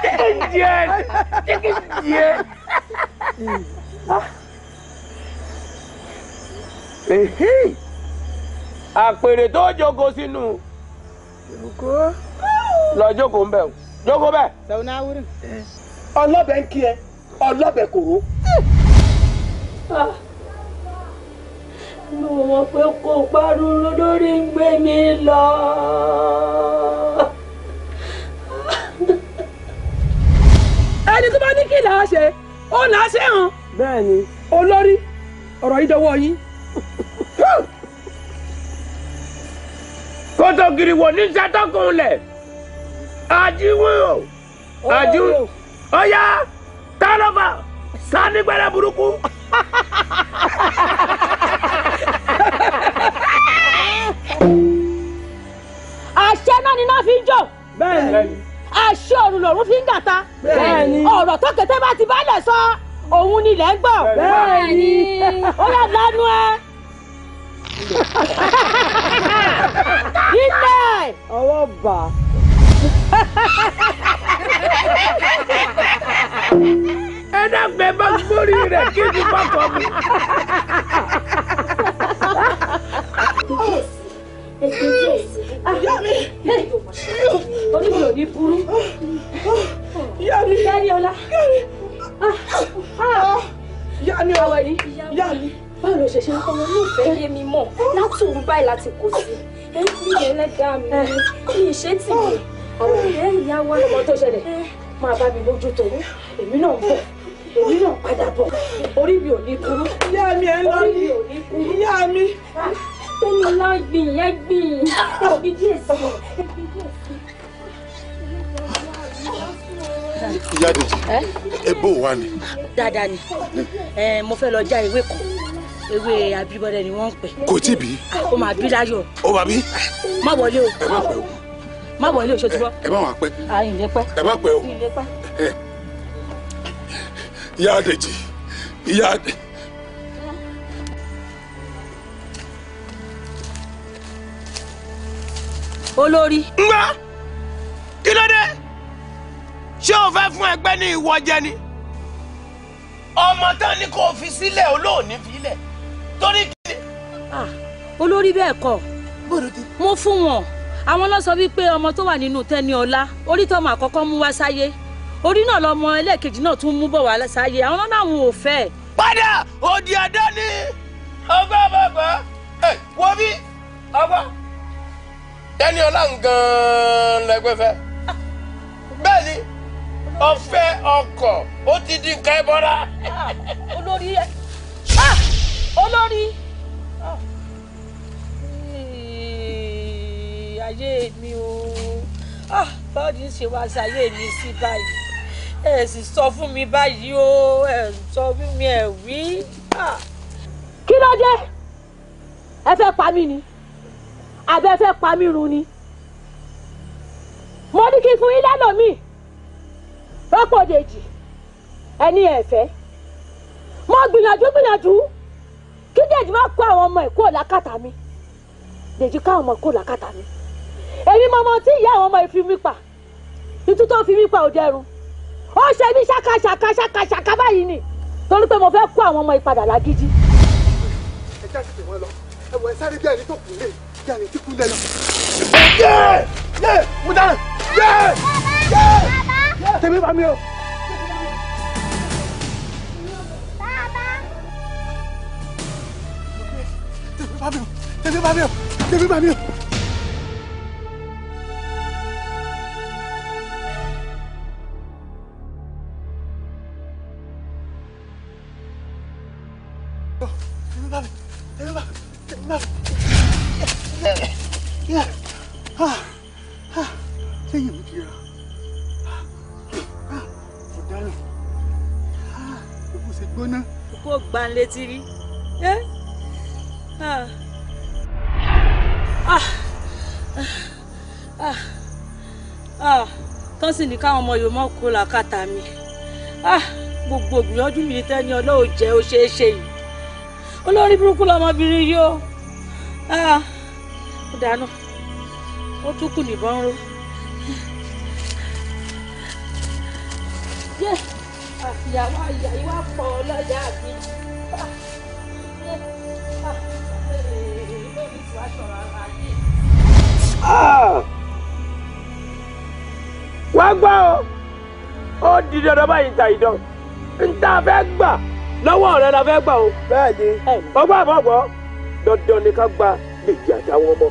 cikin jiya. àpèrè tó jókòó sínú. lọ jókòó ń bẹ̀ jókòó bẹ́ẹ̀. zauna wurin. ọlọ́bẹ̀ ń kí ẹ ọlọ́bẹ̀ kòró. mo mọ̀ pé kò parun lórí ń gbé mi lọ. ẹni tó bá ní kí làá ṣe ó làá ṣe hàn. bẹ́ẹ̀ni. olórí ọ̀rọ̀ yìí dọwọ́ yín. kótó giri wò ní sátọ́kùn lẹ̀ àjíwò àjú ọ̀yá tálọ́fà sani gbẹrẹ burúkú. àṣẹ náà ni náà fi ń jò. bẹ́ẹ̀ni. àṣẹ ọ̀run lòrun fi ń gàta. bẹ́ẹ̀ni. ọ̀rọ̀ tó kété bá ti bálẹ̀ sọ òun ni ilẹ̀ ń gbọ̀. Bẹ́ẹ̀ni. Ó yà lánú ẹ. Ilẹ̀. Ọwọ́ bà. Ẹ dàgbẹ́ bá gbórí rẹ̀ kí ni bá kọ́ mi. Orí mi ò ní burú. Ìyá mi. Dáníọlá. Ìyá mi ọwọ́ yìí. Ìyá mi. Báwo ló ṣe ṣe ń kọ́ wọn ní ìfẹ́? Yé mi mọ̀ láti òun báyìí láti kò sí. Ẹ ń fi ẹlẹ́dàá mi. Mi ì ṣe tì mí. Àwọn ìyá ìyá wa. Ọmọ tó ṣẹlẹ̀ máa bá mi mójútó. Èmi náà ń bọ̀. Èmi náà padà bọ̀. Orí mi ò ní burú. Ìyá mi ẹ lọ. Orí mi ò ní burú. Ìyá mi. Tẹ́mi lá gbìn yẹn gbìn. Òbí díẹ̀ sí. Ìyá Dèjì, ebo wa ni. Dáadáa ni. Mo fẹ́ lọ já ewé kan. Ewé abíbọ́dẹ ni wọ́n ń pè. Kò tí bí. Ó máa bí láyọ̀. Ó máa bí. Má wọlé o. Ẹ má pẹ́ o. Má wọlé o, ṣe ti gbọ́. Ẹ má wá pẹ́. Àyìn lè pẹ́. Ẹ má pẹ́ o. Àyìn lè pẹ́. Ìyá Dèjì, ìyá. Olórí. Ngbà kí ló dé? Ṣé o fẹ́ fún ẹgbẹ́ ní ìwọ jẹ ni? Ọmọ tán ni kò fi sílẹ̀ olóòní filẹ̀ torí kí ni. Olórí bẹ́ẹ̀ kọ́ mo fún wọn àwọn ló sọ wípé ọmọ tó wà nínú Tẹ́níọlá orí tọ́mọ àkọ́kọ́ mú wá sáyé orí náà lọmọ ẹlẹ́ẹ̀kejì náà tún mú bọ̀ wá sáyé àwọn náà àwọn ò fẹ́. Padà òdì ẹ̀dá ni ọgbà wo bí ọgbà Tẹ́níọlá gan-an lẹgbẹ́ fẹ́ bẹ́ẹ̀ ni ọ̀fẹ́ ọkọ̀ ó ti di nǹkan ẹbọra. Olórí olórí ayé mi o báwo ni ṣe wá sáyé mi sí báyìí ẹ sì sọ fún mi báyìí o ẹ sọ fún mi ẹ wí. Kí ló dé ẹ fẹ́ pa mí ni àbẹ fẹ́ pa mí run ni mo ní kí n fún yín lẹ́lòmíì rọ́pò Dèjì ẹni ẹ̀fẹ́ mo gbìyànjú kí Dèjì má kó àwọn ọmọ ẹ̀ kó làkàtà mi Dèjì ká àwọn ọmọ kó làkàtà mi èmi mọ̀mọ́ tí ìyá àwọn ọmọ ẹ̀ fi mí pa ìtú tó fi mí pa ò dẹrùn ó ṣe mí ṣáká báyìí ni torí pé mo fẹ́ kó àwọn ọmọ ìpadà lágídí. ẹ já sí wọn lọ ẹ wọ ẹ sáré bí ẹni tó kù lé bí ẹni tí kú lẹ lọ. Mo dára tèmi bá mi o. Tèmi bá mi o. Sẹ́yìn mi ti rà. Ọ̀daràn. Gbogbo ṣe gbóná. Kó gbà ń létí rí. Tán sì ní káwọn ọmọ Yorùbá kó làkàtà mi. Gbogbo ìgbìyànjú mi Tẹ́níọlá ò jẹ́ ó ṣeé ṣe yìí. Olórí burúkú lọmọbìnrin yìí o. Ó dáná. Ó tún kù níbọn ró. Ìyàwó àyà yìí wá pọ̀ lọ́jà mi. Wá gbọ́ o, ó di dandan báyìí ta ìdán. N ta fẹ́ gbà lọ́wọ́ rẹ la fẹ́ gbà o. Bẹ́ẹ̀ni. Ọgbà àbọ̀gbọ́ dandan ni ká gba Dèjì àtàwọn ọmọ.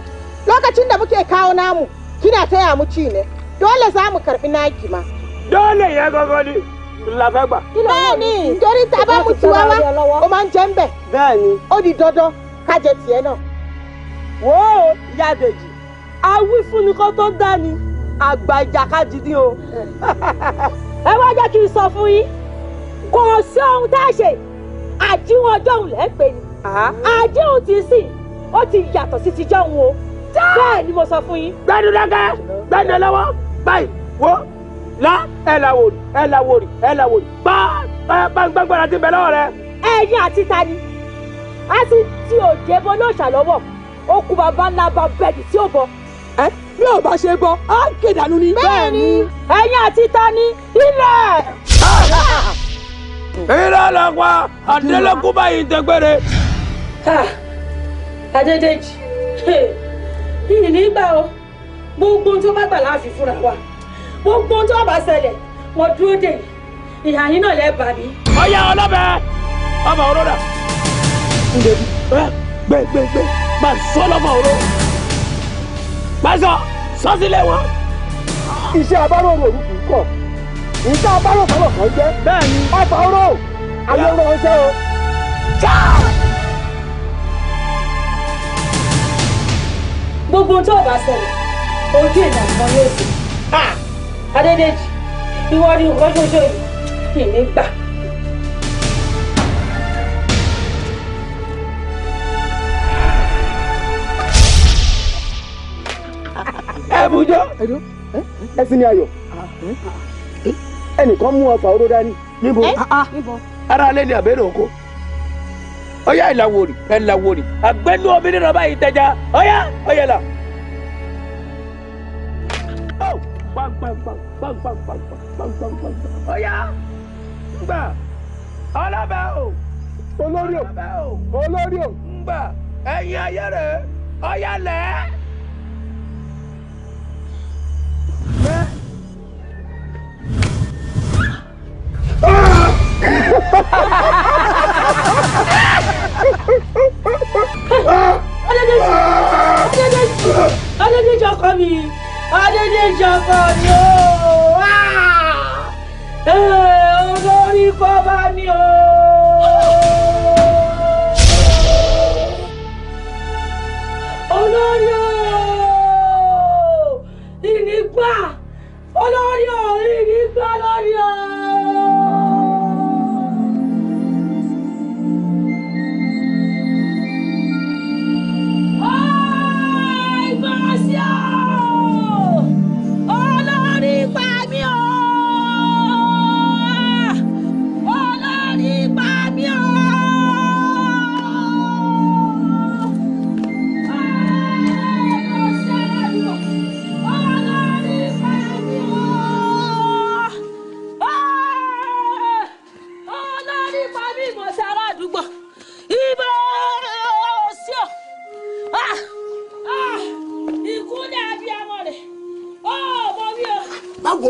Lokacin da muke kawo namu, kina taya mu ci ne. Dole za mu karɓi naki ma. Dole yẹn gangan ni la fẹ́ gbà. Bẹ́ẹ̀ni, torí tá a bá mu tiwa wá, o máa ń jẹ ń bẹ̀. Bẹ́ẹ̀ni. Ó di dandan ká jẹ tiẹ̀ náà. Wò ó ìyá Dèjì, awífúnni kan tó dání àgbà ìjàkadì ni o. Ẹ wá jẹ́ kí n sọ fún yín kò sí ohun tá a ṣe àjíwọ̀n ọjọ́ òun lẹ́ ń pè ní. Àjíhùn ti sìn ó ti yàtọ̀ sí ti jọ́hun o. Bẹ́ẹ̀ ni mo sọ fún yín. Gbẹ́nu dákẹ́, gbẹ́nu lọ́wọ́, báyìí, wo, lá, ẹ̀ làwòrì, gbá. gbàgbọ́ra ti bẹ̀ lọ́wọ́ rẹ. ẹ̀yin àti ta ni a sì ti òjé bọ́ náà ṣàlọ́wọ́ ó kú bàbá ńlá bá bẹ́ẹ̀dì tí ó bọ. bí ò bá ṣe bọ á kédàánú ni. bẹ́ẹ̀ni ẹ̀yin àti ta ni ilẹ̀. irọ́ lọ pa àdélẹ́kùn báyìí tẹgbẹ́rẹ́. Adédèjì yìí nígbà o gbogbo tó bá gbà láàfin fúnra wa gbogbo tó bá ṣẹlẹ̀ wọ́n dúró dè ìhà yín náà lẹ́ẹ̀ bà mí. ọ̀yà ọlọ́bẹ̀ ọmọ òróró gbẹ máa sọ lọ́mọ òróró máa sọ sílẹ̀ wọn. iṣẹ́ abáró òru kì í kọ̀ iṣẹ́ abáró kọ̀ọ̀kan kan jẹ́ bẹ́ẹ̀ ni ọ̀pá oró ayé oró ọjọ́ o. gbogbo tó bá ṣẹlẹ̀ ojú ìdá kan yóò sì. Adédèjì ìwọ ni nǹkan ṣoṣo yìí kì í ní gbà. ẹbùjọ ẹsìn ni ayọ̀ ẹnìkan mú ọfà oró dání. níbo ara alẹ́ ni àbẹ̀rẹ̀ oko ọ̀yà ìlàwọ̀rì ẹ̀làwọ̀rì àgbẹ̀nu obìnrin náà báyìí tẹja ọ̀yà là. ọ̀yà ngbà ọlọ́bẹ̀ o olórí o ngbà ẹ̀yin ayé rẹ̀ ọ̀yà lẹ̀. Adédèjì ọkọ mi Adédèjì ọkọ mi ooo olórí kọ́ bá mi olórí ooo ìnígbà olórí ooo ìnígbà lórí ooo.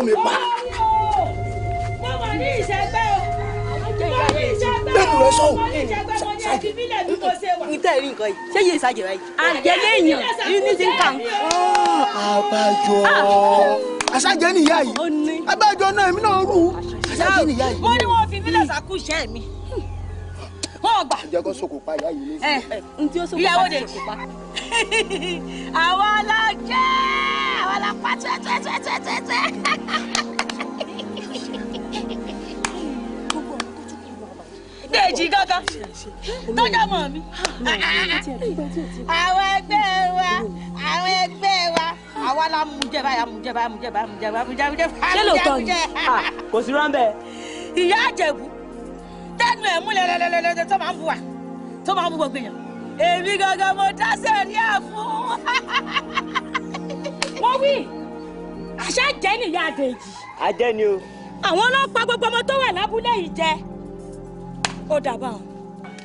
mi pa. Mọ̀mọ́ ní ìṣẹ́gbẹ́ o. Bẹ́ẹ̀ni rẹ sọ. Ní tẹ̀rí nǹkan yìí, ṣé yìí ṣàjẹ́ báyìí? Àjẹlé èèyàn yìí ní ti ń kà ń. Àbájọ. Àṣàjẹ́ nìyá yìí. Àbájọ náà èmi náà rú. Àṣàjẹ́ nìyá yìí. Mo ní wọn fi mílẹ̀ sàkú iṣẹ́ mi. Wọ́n gbà. Jẹ́ kó sókò pa ìyá yìí lé. Ìyàwó de àwa la jẹ́ àwa la pa tẹ́tẹ́tẹ́tẹ́tẹ́. Dèjì gángan tọ́jà mọ̀ mi. Àwọn ẹgbẹ́ wa àwa la mú jẹ báyà mú jẹ báyà. Ṣé lóòótọ́ ni? Kò sí rọ́ńbẹ́. Ìyá Àjẹ̀bú tẹ́nu ẹ̀ múlẹ̀ lẹ́lẹ́lẹ́lẹ́ tó máa ń bu wa tó máa ń bu gbogbo èèyàn. Èmi gangan mo dá sẹ́ríà fún. Wọ́n wí àṣà jẹ́ nìyá Dèjì. Ajẹ́ ni o. Àwọn ló pa gbogbo ọmọ tó wà lábúlé yìí jẹ. Ó dàbà wọn.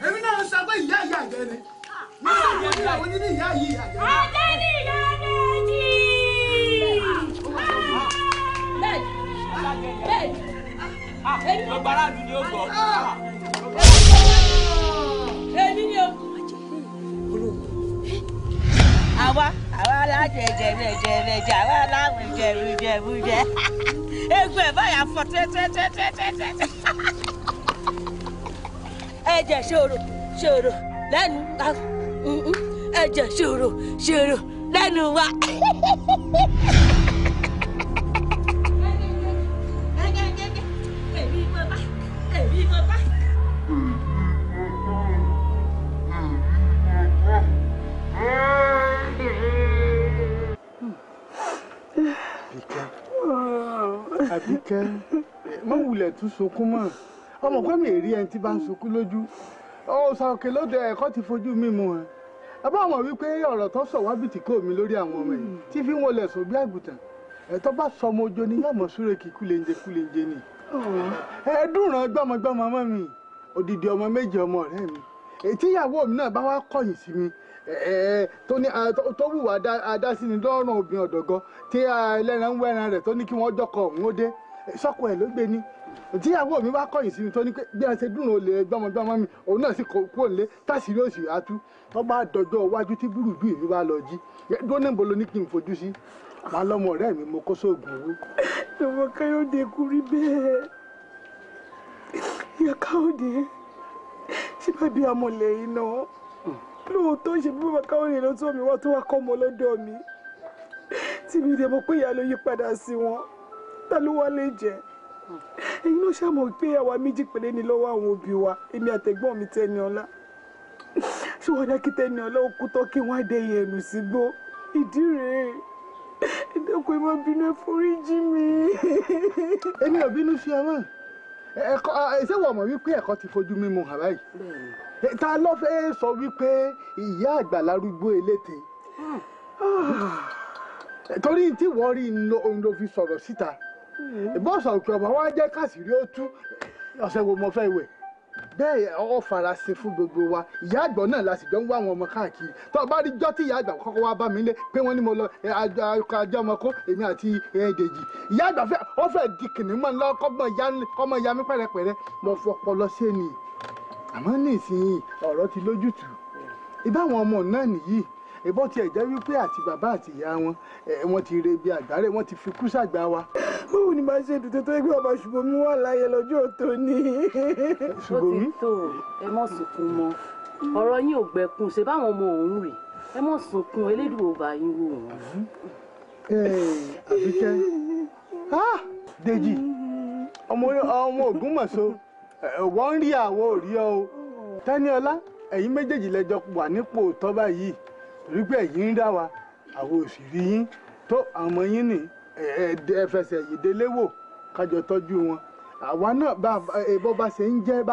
Èmi náà sọ pé ìyá àjẹ́ ni. Mo sọ pé ìyàwó ní ìyá yìí àjẹ́. Ajẹ́ ni ìyá Dèjì. Bẹ́ẹ̀ni. Gbogbo aráàlú ni ó gbọ́. Èmi ni o. Àwa alájẹjẹ àwa aláwọ̀ jẹ̀bújẹ. Egun ẹ̀ báyà fọ tẹ́tẹ́tẹ́tẹ́tẹ́. Ẹ̀jẹ̀ ṣòro lẹ́nu ẹ̀jẹ̀ ṣòro lẹ́nu wa. Àbíkẹ́ má wulẹ̀ tún sunkún mọ́ ọmọ pé mi rí ẹni tí bá ń sunkún lójú ọ̀sà òkè lóde ẹ̀kọ́ ti fojú mi mu ẹ ẹ bá wọn wípé ọ̀rọ̀ tó sọ wábìtì kò mí lórí àwọn ọmọ yìí tí fi ń wọlé sùn bí àgùntàn ẹ̀tọ́ bá sọ ọmọ ojo ni yóò mọ̀ súré kí kúlẹ̀ǹjẹ ni ẹ̀ẹ́dùnrán gbọ́mọgbọ́mọ mọ́ mi odidi ọmọ méjì ọmọ ọ̀rẹ́ mi ètí ìyàwó mi náà bá wá kọ̀yìn sí mi tó wùwà adásí ni lọ́rùn obìnrin ọ̀dọ̀gọ́ tí ẹlẹ́ran ń wẹ́ran rẹ̀ tó ní kí wọ́n jọkọ̀ òun ó dé sọ́kọ ẹ̀ ló gbé ni tí ìyàwó mi bá kọ̀yìn sí mi tó ní pé bí a ṣe dùn ó lè gbọ́mọgbọ́mọ mi òun náà sì kó òǹlé tásìrí òsì àtú tó bá dọjọ́ iwájú tí burúkú èmi bá lọ jí dóníbo ló ní kí n fojú sí màá lọ́mọ ọ̀rẹ́ mi mo kó sóògùn owó. ọmọ Káyọ̀dé kú rí bẹ́ẹ̀ ìyá Káyọ̀dé ṣé bàbí amọ̀lẹ̀ yìí náà lóòótọ́ ṣe bí bàbá Káyọ̀dé ló tó mi wá tó wá kọ́ ọmọ lọ́dọ̀ mi tí mi dẹ̀ mọ̀ pé ìyá ló yí padà sí wọn ta ló wá lè jẹ́ ẹ̀yin náà ṣàmọ̀ pé àwa méjì péré ni lọ́wọ́ àwọn òbí wa èmi àtẹ̀gbọ́n mi Tẹ́niọlá ṣé wọ́n dá kí Tẹ́niọlá ó kú tán kí wọ́n á dẹ̀yìn ẹ̀nù sígbó ìdí rèé ẹ̀dẹ́kun ẹ̀ máa bínú ẹ̀ foríjì mi. èmi ò bínú sí ọmọ ṣé wọ́n mọ̀ wípé ẹ̀kọ́ ti fojú mímu hàn báyìí ta ló fẹ́ sọ wípé ìyá àgbà lárúgbó eléte torí tí wọ́n rí òun ló fi sọ̀rọ̀ síta bọ́ọ̀sì òkè ọ̀bà wa jẹ́ káṣírí ó tú ọ̀sẹ̀ wo mo fẹ́ wẹ̀ bẹ́ẹ̀ ọ farasin fún gbogbo wa ìyá àgbà náà la sì jọ ń wá àwọn ọmọ káàkiri tó bá rí jọ́ tí ìyá àgbà kọ́kọ́ wá bá mi lé pé wọ́n ní mo lọ ajá ọmọ kó èmi àti Dèjì ìyá àgbà ó fẹ́ di kìnìún mọ́ lọ kọ́mọ ìyá mi pẹ̀rẹ̀pẹ̀rẹ̀ mo fọpọlọ sí ẹni àmọ́ nísìnyí ọ̀rọ̀ ti lójútùú ìbáwọn ọmọ náà nìyí ìbọn tiẹ̀ jẹ́ wípé àti bàbá àti ìyá wọn ti re bí àgbáre wọn ti fi kú sàgbà wa. báwo ni màá ṣe dùn tó ẹgbẹ́ bàbá Ṣùbọ́mi wà láyé lọ́jọ́ tòní. Ṣùbọ́mi ó ti tó ẹ mọ̀ sunkún mọ́ ọ̀rọ̀ yín ò gbẹ̀kún ṣe báwọn ọmọ òun rè ẹ mọ̀ sunkún elédùn ò bá yín wò wọ́n. Àbíkẹ́ Dèjì ọmọ Ògúnmọ̀ṣọ́ wọ́n ń rí àwọ̀ òrí ọ o Tẹ́niọlá ẹ̀yin méjèèjì lẹ́jọ́ wà nípò tọ́ba yìí torí pé ẹ̀yin ń dá wa àwọn òsì rí yín tó àwọn ọmọ yín ní ẹ̀fẹsẹ̀ yìí délé wò kájọ tọ́jú wọn àwa náà bó bá ṣe ń jẹ́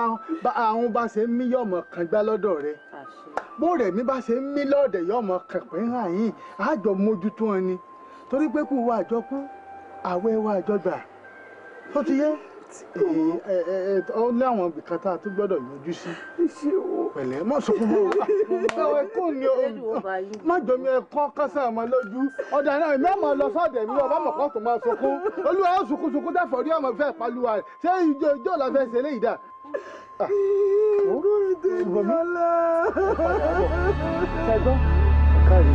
àwọn bá ṣe ń mí yọ̀mọ̀ kan gbá lọ́dọ̀ rẹ bó rẹ̀ mi bá ṣe ń mí lọ́ọ̀dẹ̀ yọ̀mọ̀ kan pé ń hàn yín àjọ mójútó wọn ni torí pé kú wa àjọ kú àwẹ̀ wa àjọ gbà tó ti yẹ ó ní àwọn ibìkan tá a tún gbọ́dọ̀ yọjú sí pẹ̀lẹ́ mọ́ sọkún mọ́ ẹkún ni má jọmi ẹ̀kọ́ kásá ọmọ lójú ọ̀dà náà èmi ọmọ lọ sọ́ọ̀dẹ̀ mi ọba mọ̀kọ́ tó máa sọkún olúwa ó sunkún dẹ́fọ̀ rí ọmọ fẹ́ paluwa rẹ̀ ṣé ìjọ la fẹ́ ṣe léyìí dà. Tẹ́niọlá. ṣẹgbọ́n kárí.